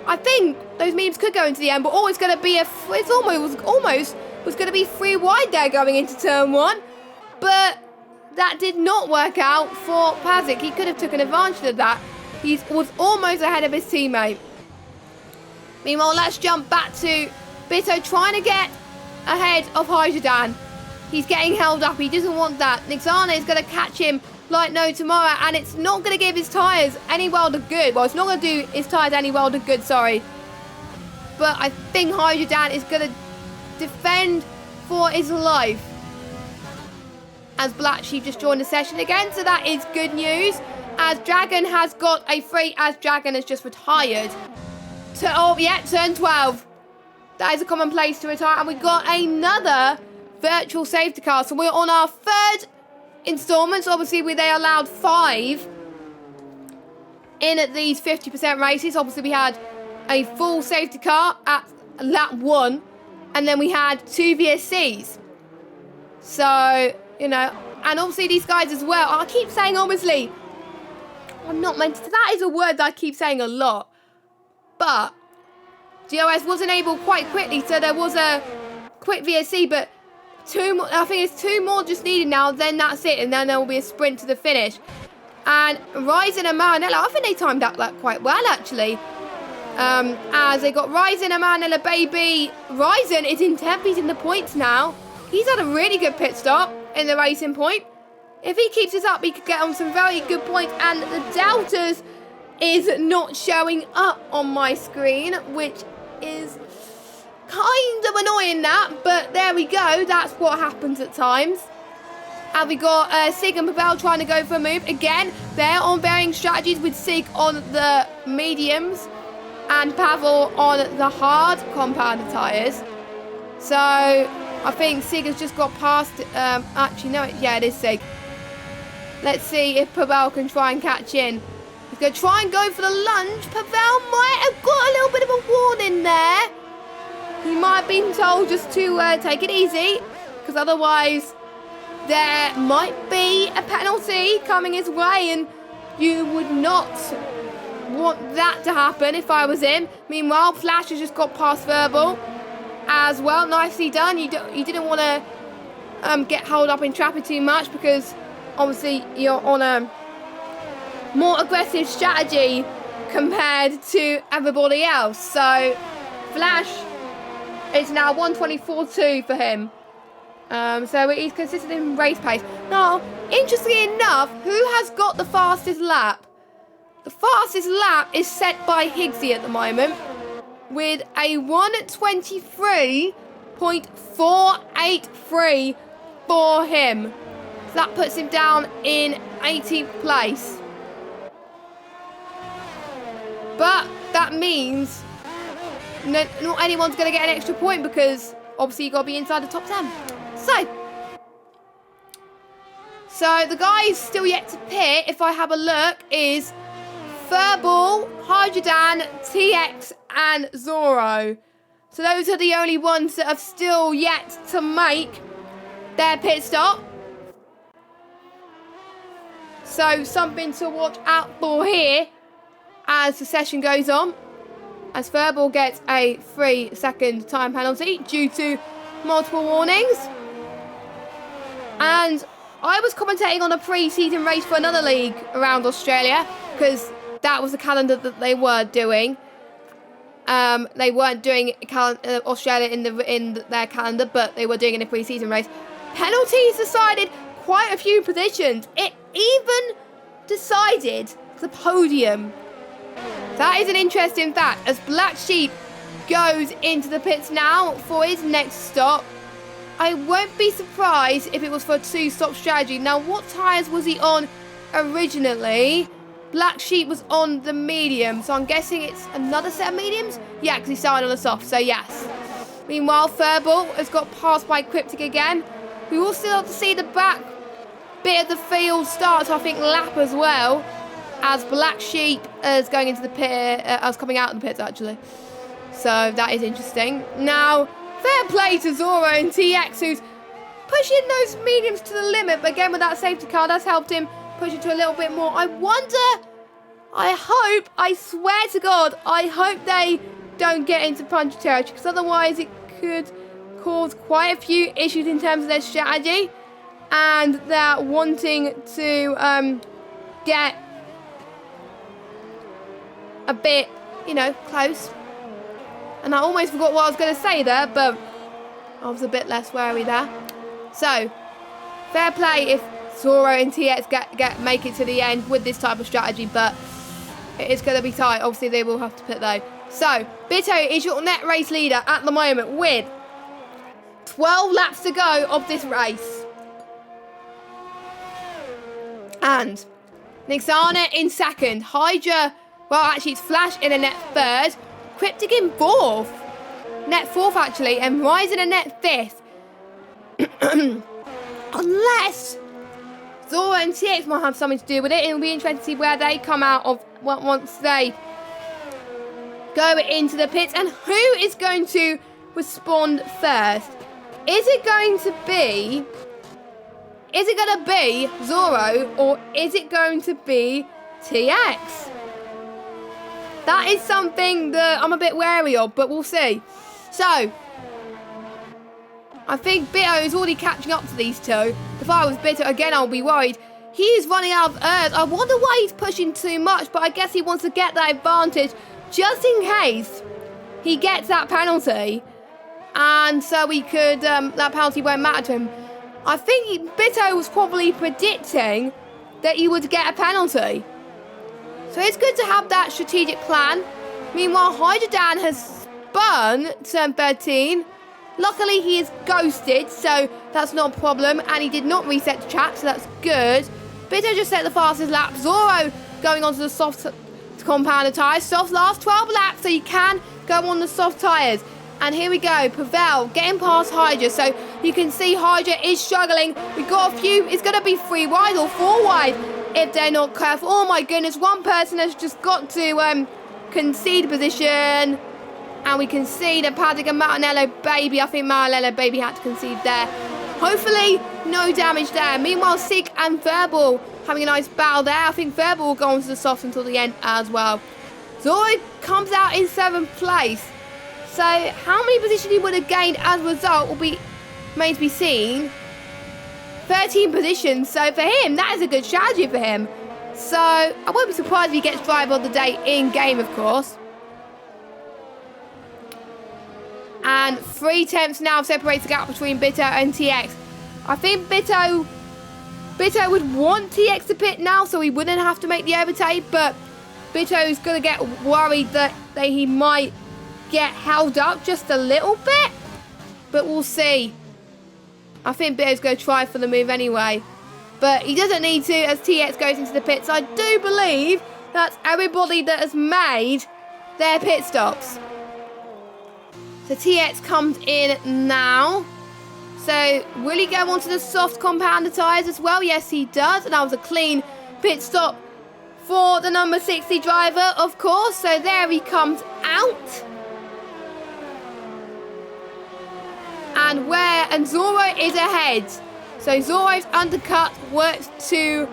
I think those mediums could go into the end, but always going to be it's almost was going to be 3 wide there going into turn 1. But that did not work out for Pazik. He could have taken advantage of that. He was almost ahead of his teammate. Meanwhile, let's jump back to Bitto trying to get ahead of Hydrodan. He's getting held up. He doesn't want that. Nixana is going to catch him like no tomorrow, and it's not going to give his tyres any world of good. Well, it's not going to do his tyres any world of good, sorry. But I think Hydrodan is going to defend for his life. As Black Sheep just joined the session again, so that is good news. As Dragon has got a free, as Dragon has just retired. Turn 12. That is a common place to retire. And we got another virtual safety car. So we're on our 3rd installment. Obviously, they allowed 5 in these 50% races. Obviously, we had a full safety car at lap 1. And then we had 2 VSCs. So, you know, and obviously these guys as well. I keep saying obviously. I'm not meant to. That is a word that I keep saying a lot. But GOS wasn't able quite quickly, so there was a quick VSC, but 2 more, I think it's 2 more just needed now, then that's it, and then there will be a sprint to the finish. And Ryzen and Maranello, I think they timed that quite well actually. As they got Ryzen and Maranello, baby. Ryzen is in 10th, he's in the points now. He's had a really good pit stop in the racing point. If he keeps this up, he could get on some very good points. And the Deltas is not showing up on my screen, which is kind of annoying that. But there we go. That's what happens at times. And we got Sig and Pavel trying to go for a move. Again, they're on varying strategies with Sig on the mediums and Pavel on the hard compounded tyres. So I think Sig has just got past. Actually, no, yeah, it is Sig. Let's see if Pavel can try and catch in. He's going to try and go for the lunge. Pavel might have got a little bit of a warning there. He might have been told just to take it easy, because otherwise there might be a penalty coming his way, and you would not want that to happen if I was him. Meanwhile, Flash has just got past Verbal as well. Nicely done. You didn't want to get held up in traffic too much, because obviously you're on a more aggressive strategy compared to everybody else. So Flash is now 124.2 for him. So he's consistent in race pace. Now, interestingly enough, who has got the fastest lap? The fastest lap is set by Higgsy at the moment, with a 1:23.483 for him. So that puts him down in 18th place. But that means not anyone's going to get an extra point, because obviously you've got to be inside the top 10. So the guys still yet to pit, if I have a look, is Furball, Hydrodan, TX and Zoro. So those are the only ones that have still yet to make their pit stop. So something to watch out for here as the session goes on, as Furball gets a 3-second time penalty due to multiple warnings. And I was commentating on a pre-season race for another league around Australia, because that was the calendar that they were doing. They weren't doing Australia in their calendar, but they were doing it in a pre-season race. Penalties decided quite a few positions. It even decided the podium. That is an interesting fact, as Black Sheep goes into the pits now for his next stop. I won't be surprised if it was for a 2-stop strategy. Now, what tyres was he on originally? Black Sheep was on the medium, so I'm guessing it's another set of mediums? Yeah, because he started on the soft, so yes. Meanwhile, Furball has got passed by Cryptic again. We will still have to see the back bit of the field start, so I think lap as well, as Black Sheep is going into the pit, coming out of the pits actually. So that is interesting. Now, fair play to Zoro and TX, who's pushing those mediums to the limit, but again with that safety car, that's helped him push it to a little bit more. I wonder, I swear to God, I hope they don't get into punch territory, because otherwise it could cause quite a few issues in terms of their strategy, and they're wanting to get a bit, close. And I almost forgot what I was going to say there, but I was a bit less wary there. So, fair play if Zoro and TX make it to the end with this type of strategy, but it is going to be tight. Obviously, they will have to put though. So, Bitto is your net race leader at the moment with 12 laps to go of this race. And Nixana in second. Hydra, well, actually, it's Flash in a net third. Cryptic in fourth. Net fourth, actually. And Rise in a net fifth. Unless Zoro and TX might have something to do with it. It'll be interesting to see where they come out of once they go into the pits. And who is going to respond first? Is it going to be Zoro, or is it going to be TX? That is something that I'm a bit wary of, but we'll see. So, I think Bitto is already catching up to these two. If I was Bitto, again, I'll be worried. He is running out of earth. I wonder why he's pushing too much, but I guess he wants to get that advantage just in case he gets that penalty. And so he could, that penalty won't matter to him. I think Bitto was probably predicting that he would get a penalty. So it's good to have that strategic plan. Meanwhile, Hydrodan has spun turn 13. Luckily, he is ghosted, so that's not a problem. And he did not reset the track, so that's good. Bitto just set the fastest lap. Zoro going onto the soft compounder tyres. Soft last 12 laps, so you can go on the soft tyres. And here we go, Pavel getting past Hydra. So you can see Hydra is struggling. We've got a few, it's going to be 3 wide or 4 wide if they're not careful. Oh my goodness, one person has just got to concede position. And we can see that Paddock and Maranello Baby, I think Maranello Baby had to concede there. Hopefully, no damage there. Meanwhile, Sig and Verbal having a nice battle there. I think Verbal will go on to the soft until the end as well. Zoro comes out in 7th place. So, how many positions he would have gained as a result will be made to be seen. 13 positions. So, for him, that is a good strategy for him. So, I won't be surprised if he gets driver of the day in-game, of course. And 3 tenths now separates the gap between Bitto and TX. I think Bitto would want TX to pit now, so he wouldn't have to make the overtake. But Bitto's going to get worried that he might get held up just a little bit, but we'll see. I think Bitto's going to try for the move anyway, but he doesn't need to as TX goes into the pits. I do believe that's everybody that has made their pit stops. So TX comes in now. So will he go onto the soft compounder tyres as well? Yes, he does, and that was a clean pit stop for the number 60 driver, of course. So there he comes out. And Zoro is ahead. So Zoro's undercut worked I'm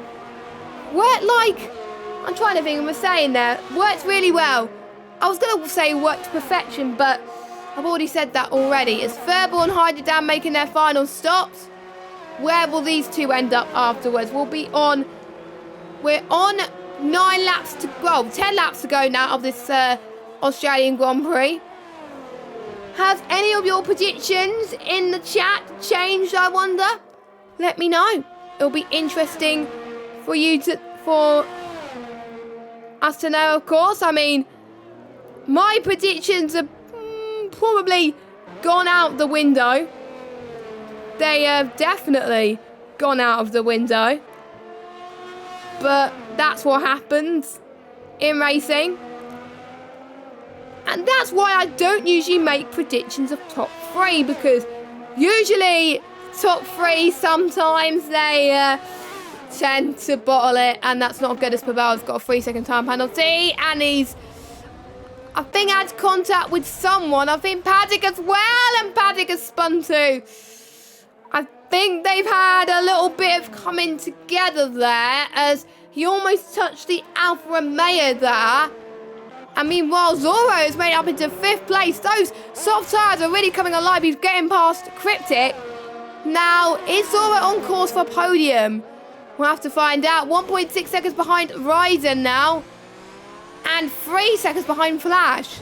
trying to think of what I'm saying there. Worked really well. I was going to say worked to perfection, but I've already said that already. Is Verbal and Hydrodan making their final stops? Where will these two end up afterwards? We're on 10 laps to go now of this Australian Grand Prix. Have any of your predictions in the chat changed, I wonder? Let me know. It'll be interesting for us to know, of course. I mean, my predictions are probably gone out the window. They have definitely gone out of the window. But that's what happens in racing. And that's why I don't usually make predictions of top 3, because usually top 3, sometimes they tend to bottle it, and that's not good, as Pavel's got a 3-second time penalty, and he's, I think, had contact with someone. I think Paddock as well, and Paddock has spun too. I think they've had a little bit of coming together there as he almost touched the Alfa Romeo there. And meanwhile, Zoro has made it up into 5th place. Those soft tyres are really coming alive. He's getting past Cryptic. Now, is Zoro on course for a podium? We'll have to find out. 1.6 seconds behind Ryzen now. And 3 seconds behind Flash.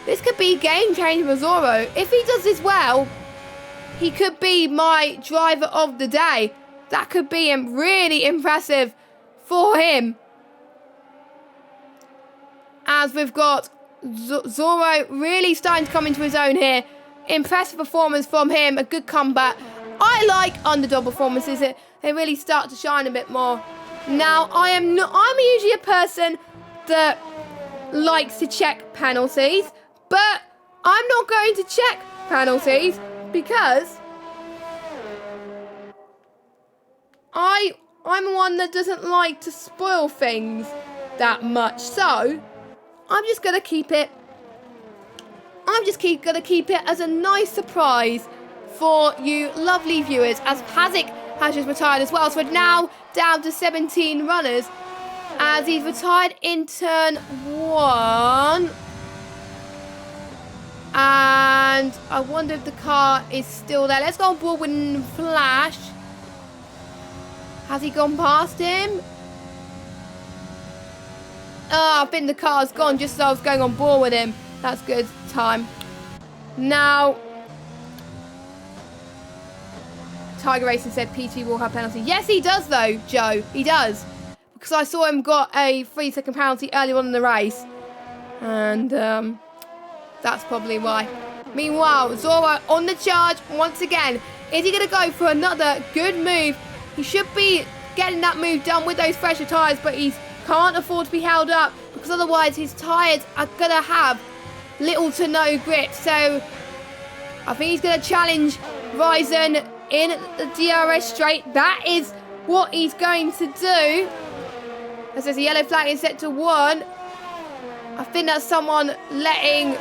This could be game-changing for Zoro. If he does this well, he could be my driver of the day. That could be really impressive for him. As we've got Zoro really starting to come into his own here. Impressive performance from him. A good comeback. I like underdog performances. They really start to shine a bit more. Now, I'm usually a person that likes to check penalties. But I'm not going to check penalties because I'm one that doesn't like to spoil things that much. So I'm just going to keep it. I'm just going to keep it as a nice surprise for you lovely viewers, as Pazik has just retired as well. So we're now down to 17 runners as he's retired in turn 1. And I wonder if the car is still there. Let's go on board with Flash. Has he gone past him? Oh, I think the car's gone just as I was going on board with him. That's good time. Now, Tiger Racing said PT will have penalty. Yes, he does though, Joe. He does. Because I saw him got a 3-second penalty earlier on in the race. And that's probably why. Meanwhile, Zoro on the charge once again. Is he going to go for another good move? He should be getting that move done with those fresher tyres, but he can't afford to be held up because otherwise his tyres are going to have little to no grip. So I think he's going to challenge Ryzen in the DRS straight. That is what he's going to do. As there's a yellow flag is set to 1. I think that's someone letting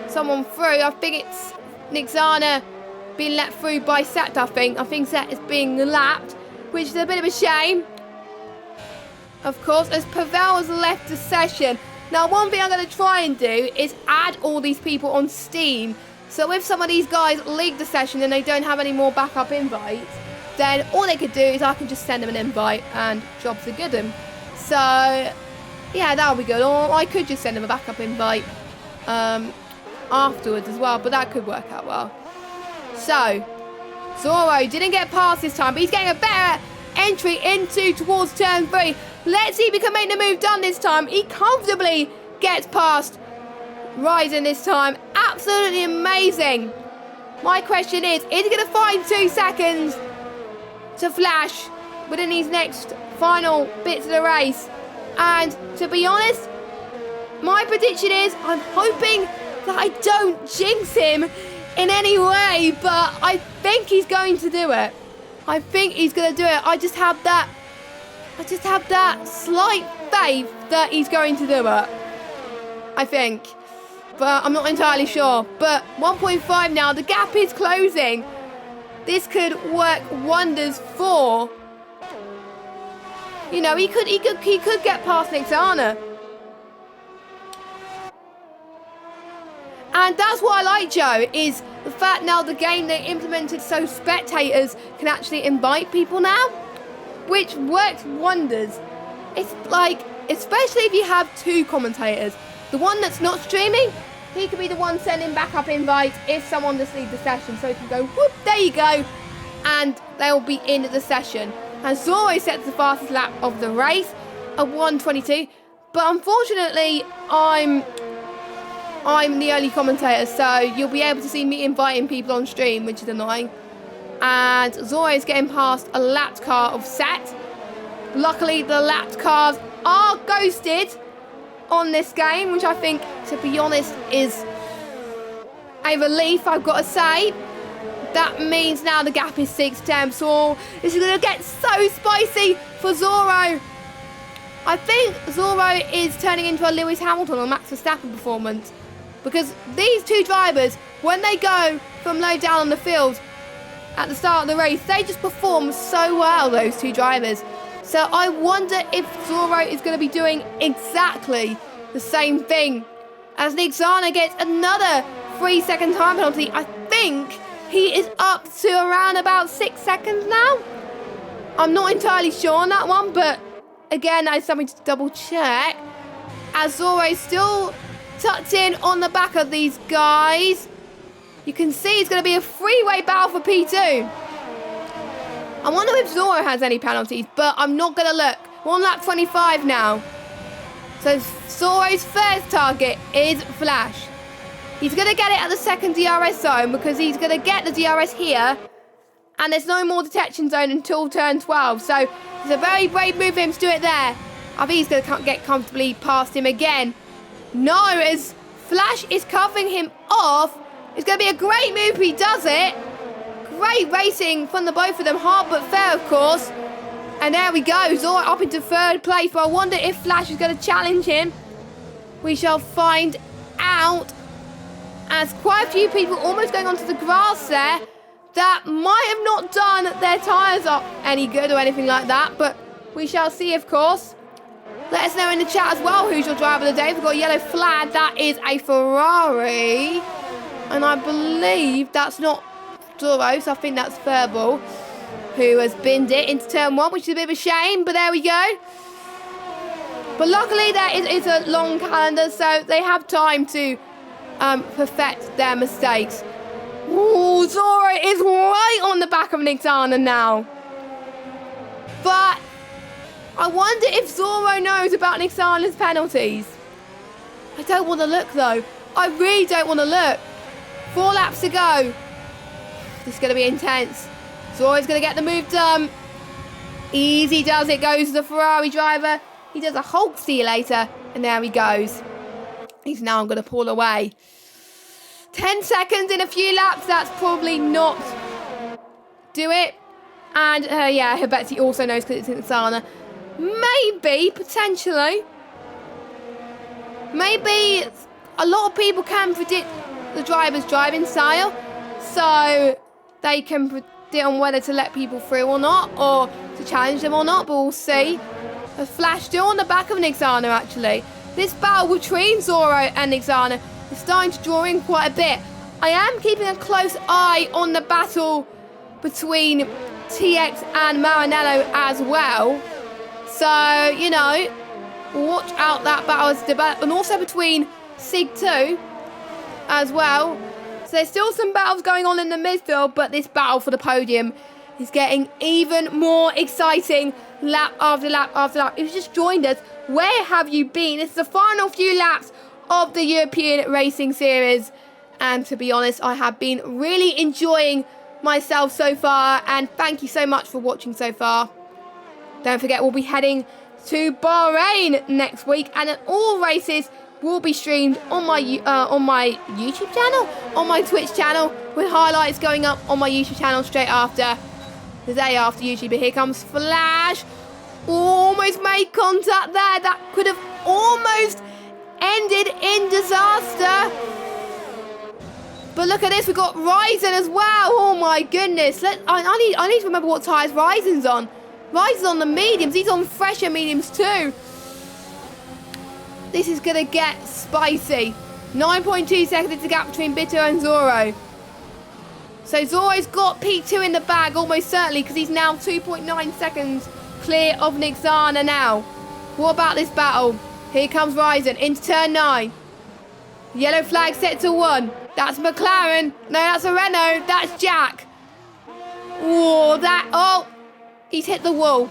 someone through. I think it's Nixana being let through by Set, I think. I think Set is being lapped, which is a bit of a shame. Of course, as Pavel has left the session. Now, one thing I'm going to try and do is add all these people on Steam. So if some of these guys leave the session and they don't have any more backup invites, then all they could do is I can just send them an invite and jobs are good. So, yeah, that'll be good. Or I could just send them a backup invite afterwards as well, but that could work out well. So, Zoro didn't get past this time, but he's getting a better entry towards turn 3. Let's see if he can make the move done this time. He comfortably gets past Ryzen this time. Absolutely amazing. My question is he going to find 2 seconds to Flash within these next final bits of the race? And to be honest, my prediction is I'm hoping that I don't jinx him in any way, but I think he's going to do it. I think he's going to do it. I just have that slight faith that he's going to do it. I think. But I'm not entirely sure. But 1.5 now. The gap is closing. This could work wonders for... You know, he could get past Nixana. And that's what I like, Joe, is the fact now the game they implemented so spectators can actually invite people now, which works wonders. It's like, especially if you have 2 commentators. The one that's not streaming, he could be the one sending backup invites if someone just leaves the session. So he can go, whoop, there you go, and they'll be in the session. And Zoro sets the fastest lap of the race at 1:22. But unfortunately, I'm the only commentator, so you'll be able to see me inviting people on stream, which is annoying. And Zoro is getting past a lapped car of Set. Luckily, the lapped cars are ghosted on this game, which I think, to be honest, is a relief, I've got to say. That means now the gap is 6-10. So this is going to get so spicy for Zoro. I think Zoro is turning into a Lewis Hamilton or Max Verstappen performance. Because these 2 drivers, when they go from low down on the field, at the start of the race. They just performed so well, those two drivers. So I wonder if Zoro is going to be doing exactly the same thing. As Nick Zana gets another 3-second time penalty. I think he is up to around about 6 seconds now. I'm not entirely sure on that one, but again, that is something to double check. As Zoro is still tucked in on the back of these guys. You can see it's going to be a three-way battle for P2. I wonder if Zoro has any penalties, but I'm not going to look. We're on lap 25 now. So Zoro's first target is Flash. He's going to get it at the second DRS zone because he's going to get the DRS here. And there's no more detection zone until turn 12. So it's a very brave move for him to do it there. I think he's going to get comfortably past him again. No, as Flash is covering him off. It's going to be a great move if he does it. Great racing from the both of them. Hard but fair, of course. And there we go. Zoro up into third place. But I wonder if Flash is going to challenge him. We shall find out. As quite a few people almost going onto the grass there. That might have not done their tyres up any good or anything like that. But we shall see, of course. Let us know in the chat as well who's your driver of the day. We've got a yellow flag. That is a Ferrari. And I believe that's not Zoro, so I think that's Furble, who has binned it into turn 1, which is a bit of a shame, but there we go. But luckily there is a long calendar, so they have time to perfect their mistakes. Ooh, Zoro is right on the back of Nixana now. But I wonder if Zoro knows about Nixana's penalties. I don't want to look, though. I really don't want to look. 4 laps to go. This is going to be intense. Zoro's going to get the move done. Easy does it. Goes to the Ferrari driver. He does a Hulk see you later. And there he goes. He's now going to pull away. 10 seconds in a few laps. That's probably not do it. And yeah, Hibetsi also knows because it's in Sana. Maybe, potentially. Maybe a lot of people can predict the driver's driving style, so they can predict on whether to let people through or not, or to challenge them or not, but we'll see. A Flash still on the back of Nixana, actually. This battle between Zoro and Nixana is starting to draw in quite a bit. I am keeping a close eye on the battle between TX and Maranello as well. So, you know, watch out that battle as developed. And also between Sig2 as well. So there's still some battles going on in the midfield, but this battle for the podium is getting even more exciting lap after lap after lap. If you just joined us, where have you been? This is the final few laps of the European Racing Series. And to be honest, I have been really enjoying myself so far. And thank you so much for watching so far. Don't forget, we'll be heading to Bahrain next week. And then all races will be streamed on my YouTube channel, on my Twitch channel, with highlights going up on my YouTube channel straight after. The day after usually. But here comes Flash. Almost made contact there. That could have almost ended in disaster. But look at this. We've got Ryzen as well. Oh my goodness. I need to remember what tyres Ryzen's on. Ryzen's on the mediums. He's on fresher mediums too. This is going to get spicy. 9.2 seconds is the gap between Bito and Zoro. So Zoro's got P2 in the bag almost certainly, because he's now 2.9 seconds clear of Nixana now. What about this battle? Here comes Ryzen into turn 9. Yellow flag set to 1. That's McLaren. No, that's a Renault. That's Jack. Oh, he's hit the wall.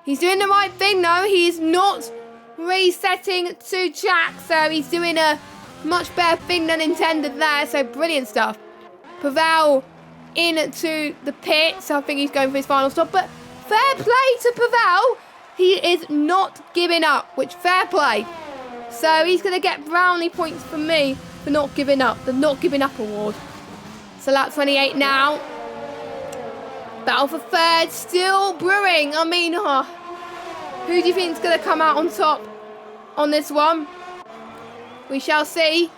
He's doing the right thing, though. He's not resetting to Jack, so he's doing a much better thing than intended there. So brilliant stuff. Pavel into the pit, so I think he's going for his final stop. But fair play to Pavel. He is not giving up, which fair play. So he's going to get brownie points from me for not giving up. The not giving up award. So lap 28 now. Battle for third, still brewing. I mean, who do you think is going to come out on top on this one? We shall see.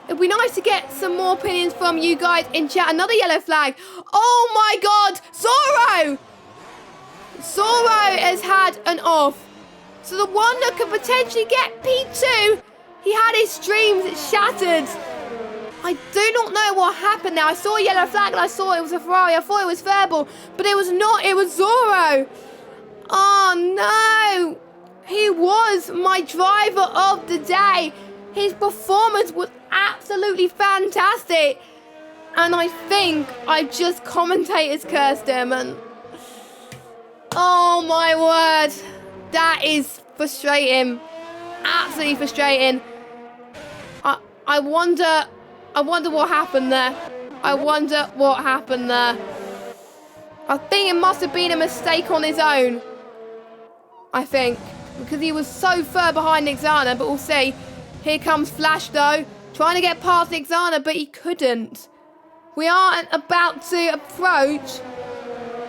It'd be nice to get some more opinions from you guys in chat. Another yellow flag. Oh my God, Zoro! Zoro has had an off. So the one that could potentially get P2, he had his streams shattered. I do not know what happened now. I saw a yellow flag and I saw it was a Ferrari. I thought it was Verbal, but it was not. It was Zoro. Oh no. He was my driver of the day. His performance was absolutely fantastic. And I think I just commentators cursed him. And oh my word. That is frustrating. Absolutely frustrating. I wonder what happened there. I wonder what happened there. I think it must have been a mistake on his own. I think. Because he was so far behind Nixana, but we'll see. Here comes Flash though. Trying to get past Nixana, but he couldn't. We are about to approach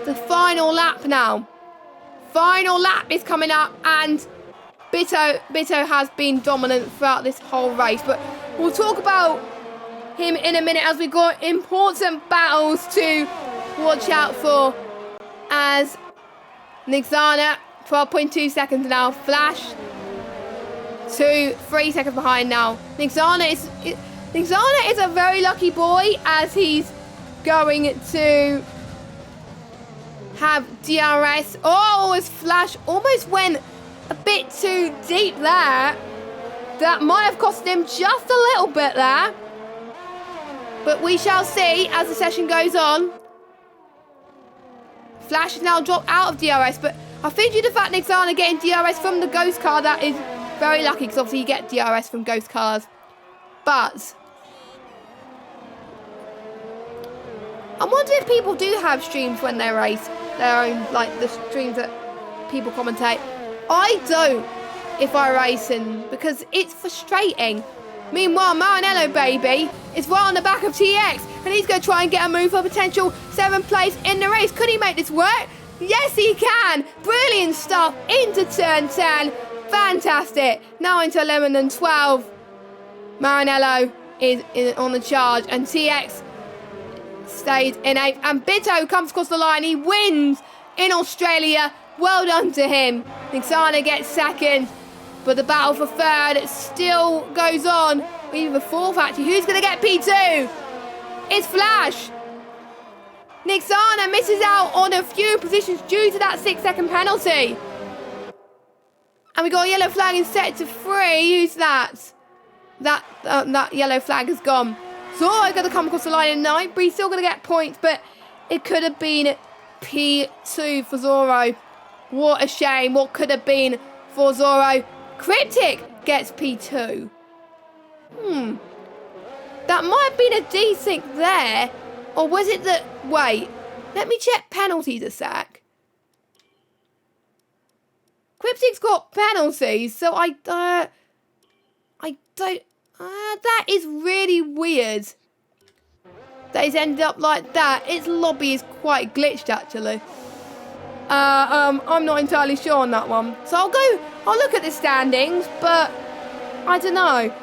the final lap now. Final lap is coming up, and Bitto has been dominant throughout this whole race. But we'll talk about him in a minute as we've got important battles to watch out for. As Nixana, 12.2 seconds now. Flash, 3 seconds behind now. Nixana is a very lucky boy as he's going to have DRS. Oh, his Flash almost went a bit too deep there. That might have cost him just a little bit there. But we shall see as the session goes on. Flash has now dropped out of DRS, but I think due to the fact Nixana getting DRS from the Ghost car, that is very lucky, because obviously you get DRS from Ghost cars. But I wonder if people do have streams when they race, their own, like the streams that people commentate. I don't if I race in, because it's frustrating. Meanwhile, Maranello, baby, is right on the back of TX, and he's going to try and get a move for potential 7th place in the race. Could he make this work? Yes, he can. Brilliant stuff into turn 10. Fantastic. Now into 11 and 12. Maranello is on the charge, and TX stays in 8th. And Bitto comes across the line. He wins in Australia. Well done to him. Nixana gets 2nd. But the battle for 3rd still goes on. Even 4th, actually. Who's going to get P2? It's Flash. Nixana misses out on a few positions due to that 6-second penalty. And we got a yellow flag in set to 3. Who's that? That yellow flag has gone. Zoro going to come across the line in 9th, but he's still going to get points. But it could have been P2 for Zoro. What a shame. What could have been for Zoro. Cryptic gets P2. That might have been a desync there. Or was it that... Wait. Let me check penalties a sec. Cryptic's got penalties, so I don't... that is really weird. That he's ended up like that. Its lobby is quite glitched, actually. I'm not entirely sure on that one. So I'll look at the standings, but I don't know.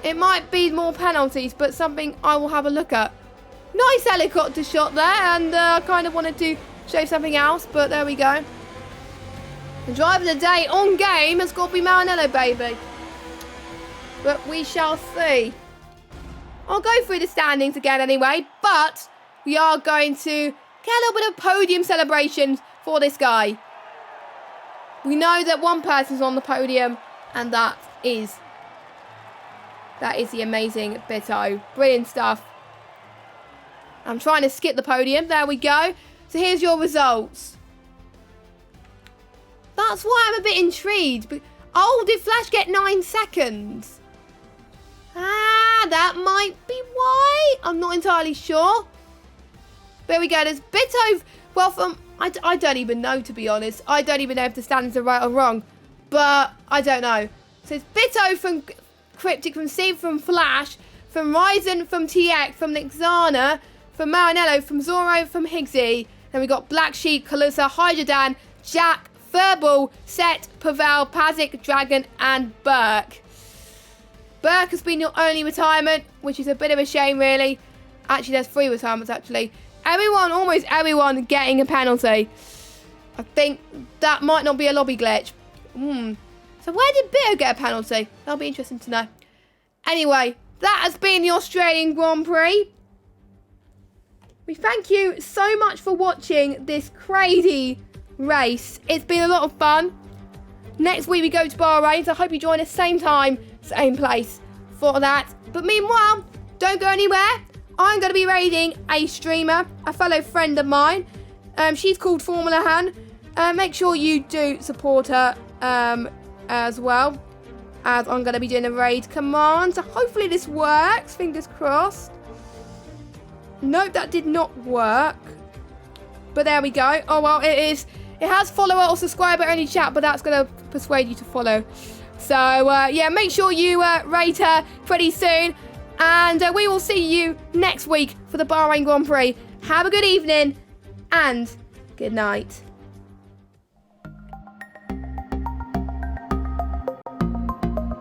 It might be more penalties, but something I will have a look at. Nice helicopter shot there, and I kind of wanted to show something else, but there we go. The driver of the day on game has got to be Maranello, baby. But we shall see. I'll go through the standings again anyway, but we are going to get a little bit of podium celebrations for this guy. We know that one person's on the podium, and that is the amazing Bitto. Brilliant stuff. I'm trying to skip the podium. There we go. So here's your results. That's why I'm a bit intrigued. Oh, did Flash get 9 seconds? That might be why. I'm not entirely sure. There we go. There's Bitto. Well, I don't even know, to be honest. I don't even know if the standings are right or wrong. But I don't know. So it's Bitto from Cryptic, from Steve, from Flash, from Ryzen, from TX, from Nixana, from Maranello, from Zoro, from Higgsy. Then we got Black Sheep, Kalusa, Hydrodan, Jack, Furball, Set, Pavel, Pazik, Dragon, and Burke. Burke has been your only retirement, which is a bit of a shame, really. Actually, there's 3 retirements, actually. Everyone, almost everyone, getting a penalty. I think that might not be a lobby glitch. So where did Bitter get a penalty? That'll be interesting to know. Anyway, that has been the Australian Grand Prix. We thank you so much for watching this crazy race. It's been a lot of fun. Next week we go to Bahrain, so I hope you join us same time, same place for that. But meanwhile, don't go anywhere. I'm going to be raiding a streamer, a fellow friend of mine. She's called Formula Han. Make sure you do support her as well, as I'm going to be doing a raid command. So hopefully this works. Fingers crossed. Nope, that did not work. But there we go. Oh, well, it is. It has follower or subscriber only chat, but that's going to persuade you to follow. So, yeah, make sure you rate her pretty soon. And we will see you next week for the Bahrain Grand Prix. Have a good evening and good night.